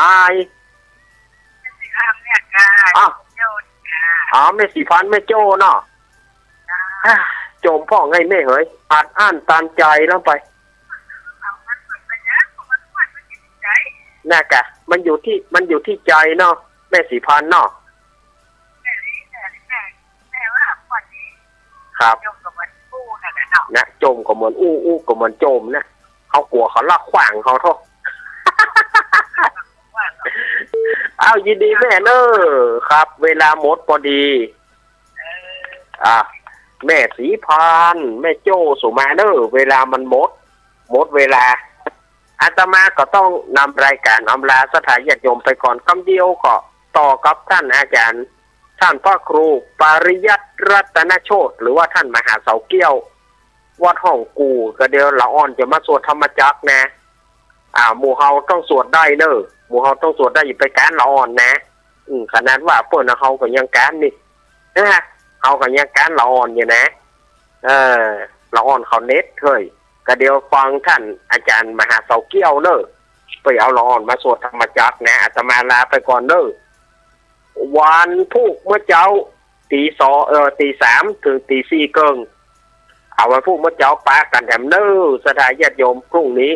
แม่สีพันแม่โจเนาะโจมพ่อไงแม่เหยอัดตันใจแล้วไปน่ากะมันอยู่ที่ใจเนาะแม่สีพันเนาะครับนะโจมก็เหมือนอู้ก็เหมือนโจมนะเขากลัวเขาลักขวางเขาท่อเอายินดีแม่เนอะครับเวลาหมดพอดีแม่สีพานแม่โจ้สุมาเนอะเวลามันหมดเวลาอาตมาก็ต้องนำรายการอำลาสถานญาติโยมไปก่อนคำเดียวก็ต่อกับท่านอาจารย์ท่านพ่อครูปริยัติรัตนโชติหรือว่าท่านมหาเสาเกี้ยววัดห้องกูก็เดี๋ยวละอ่อนจะมาสวดธรรมจักรนะหมู่เฮาต้องสวดได้เนอะหมู่เฮาต้องสวดได้อย่าไปการละอ่อนนะขนาดว่าเปิ้นเฮาก็ยังการนี่นะเฮาก็ยังการละอ่อนอยู่นะละอ่อนเขาเน็ตเฮ้ยก็เดี๋ยวฟังท่านอาจารย์มหาเสาเกี้ยวเนอะไปเอาละอ่อนมาสวดธรรมจักรนะอาตมาลาไปก่อนเนอะวันพุธเมื่อเจ้าตี 3 ถึงตี 4 เกิงเอาวันพุธเมื่อเจ้าปากันแถมเนอสถานญาติโยมพรุ่งนี้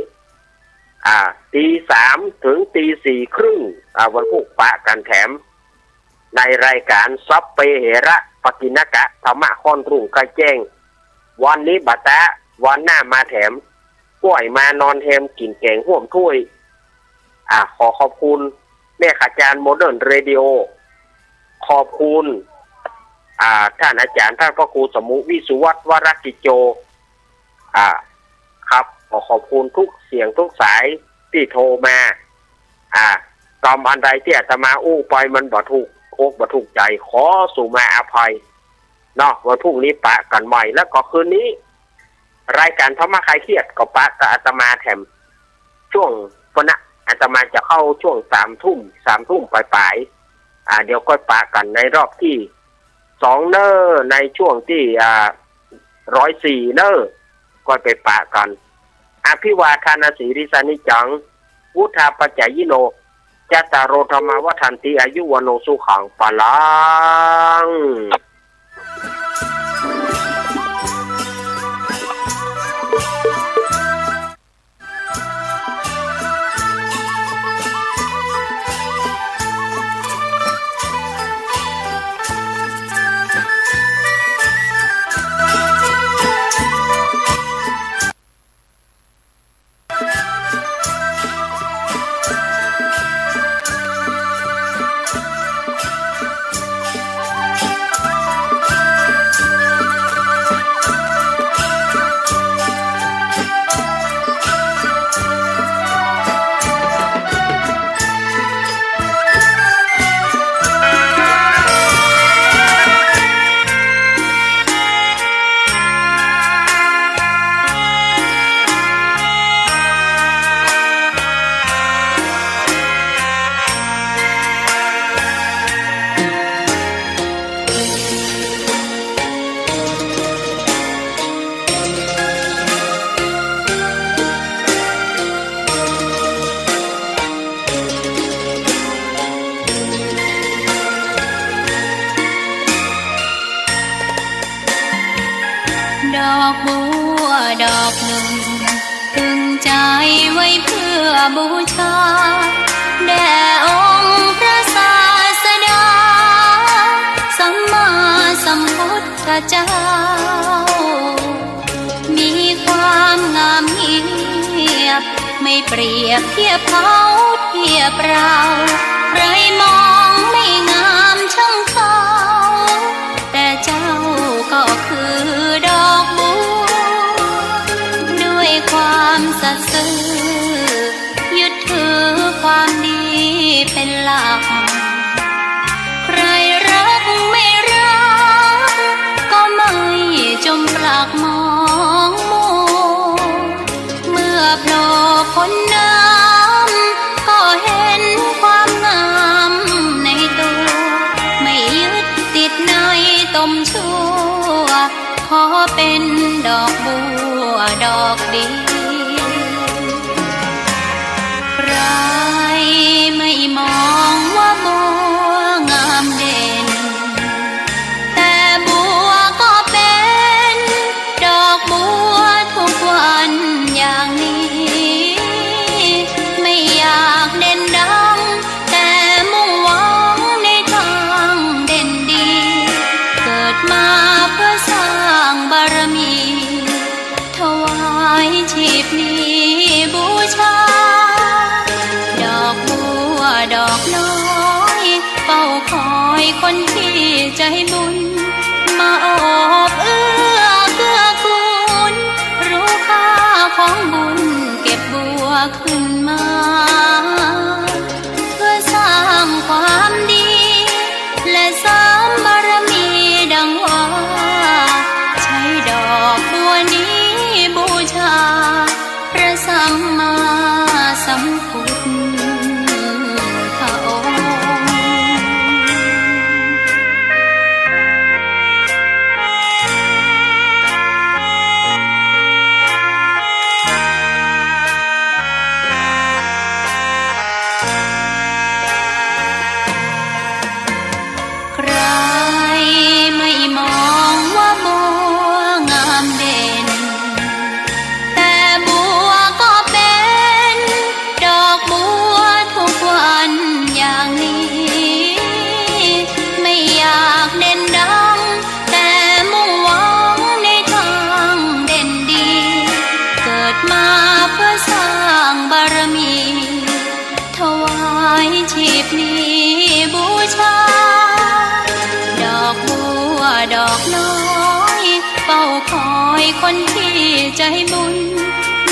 ตี 3 ถึงตี 4 ครึ่งวันพุธปากันแถมในรายการซับเปเหระปกิณกะธรรมะค่อนรุ่งใกล้แจ้งวันนี้บัตะวันหน้ามาแถมป่วยมานอนแฮมกินแกงห่วมถ้วยขอขอบคุณแม่อาจารย์โมเดิร์นเรดิโอขอบคุณท่านอาจารย์ท่านพระครูสมุวิสุวัฒน์วรกิจโจครับขอบคุณทุกเสียงทุกสายที่โทรมาตามอันใดที่อาตมาอู้ไปมันบ่ถูกอกบ่ถูกใจขอสู่มาอภัยเนาะวันพรุ่งนี้ปะกันใหม่แล้วก็คืนนี้รายการธรรมะคลายเครียดก็ปะกับอาตมาแถมช่วงวันน่ะอาตมาจะเข้าช่วง3 ทุ่มปลายเดี๋ยวก็ปะกันในรอบที่2เนอร์ในช่วงที่104เนอร์ก็ไปปะกันอภิวาทานาสีริสานิจังวุธาปัจจยิโนจัตตารโรธรรมวัฏันติอายุวโนสุขังปะลัง อบูชาแด่องค์พระศาสดาสัมมาสัมพุทธเจ้ามีความงามเงียบไม่เปรียบเทียบเขาเทียบเราใครมองไม่งามช่างเขาแต่เจ้าก็คือดอกบัวด้วยความสัตย์ซื่อยึดถือความดีเป็นหลักใครรักไม่รักก็ไม่จมปลักมองมัวเมื่อโผล่พ้นน้ำก็เห็นความงามในตัวไม่ยึดติดในตมชั่วขอเป็นดอกบัวดอกเดียวใครไม่มองว่าบัวงามเด่นแต่บัวก็เป็นดอกบัวทุกวันอย่างนี้ไม่อยากเด่นดังแต่มุ่งหวังในทางเด่นดีเกิดมาเพื่อสร้างบารมีถวายชีพนี้บูชาดอกบัวดอกน้อยเฝ้าคอยคนที่ใจบุญมาโอบเอื้อเกื้อกูลรู้ค่าของบุญเก็บบัวขึ้นมาเพื่อสร้างความดีและเสริมบารมีดังว่าใช้ดอกบัวนี้บูชาพระสัมมาสัมพุทธองค์ คนที่ใจบุญ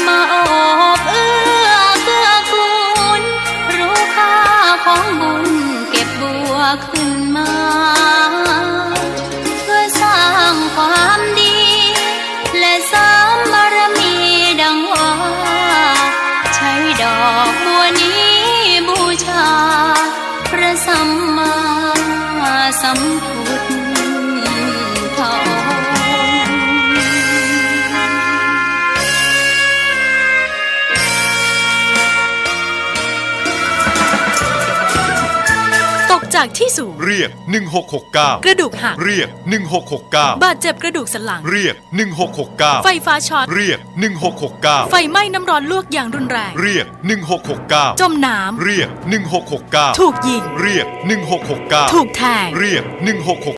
มาโอบเอื้อเกื้อกูลรู้ค่าของบุญเก็บบัวขึ้นมาเพื่อสร้างความดีและเสริมบารมีดังว่าใช้ดอกบัวนี้บูชาพระสัมมาสัมพุทธองค์จากที่สูงเรียก1669กระดูกหักเรียก1669บาดเจ็บกระดูกสันหลังเรียก1669ไฟฟ้าช็อตเรียก1669ไฟไหม้น้ำร้อนลวกอย่างรุนแรงเรียก1669จมน้ำเรียก1669ถูกยิงเรียก1669ถูกแทงเรียก1669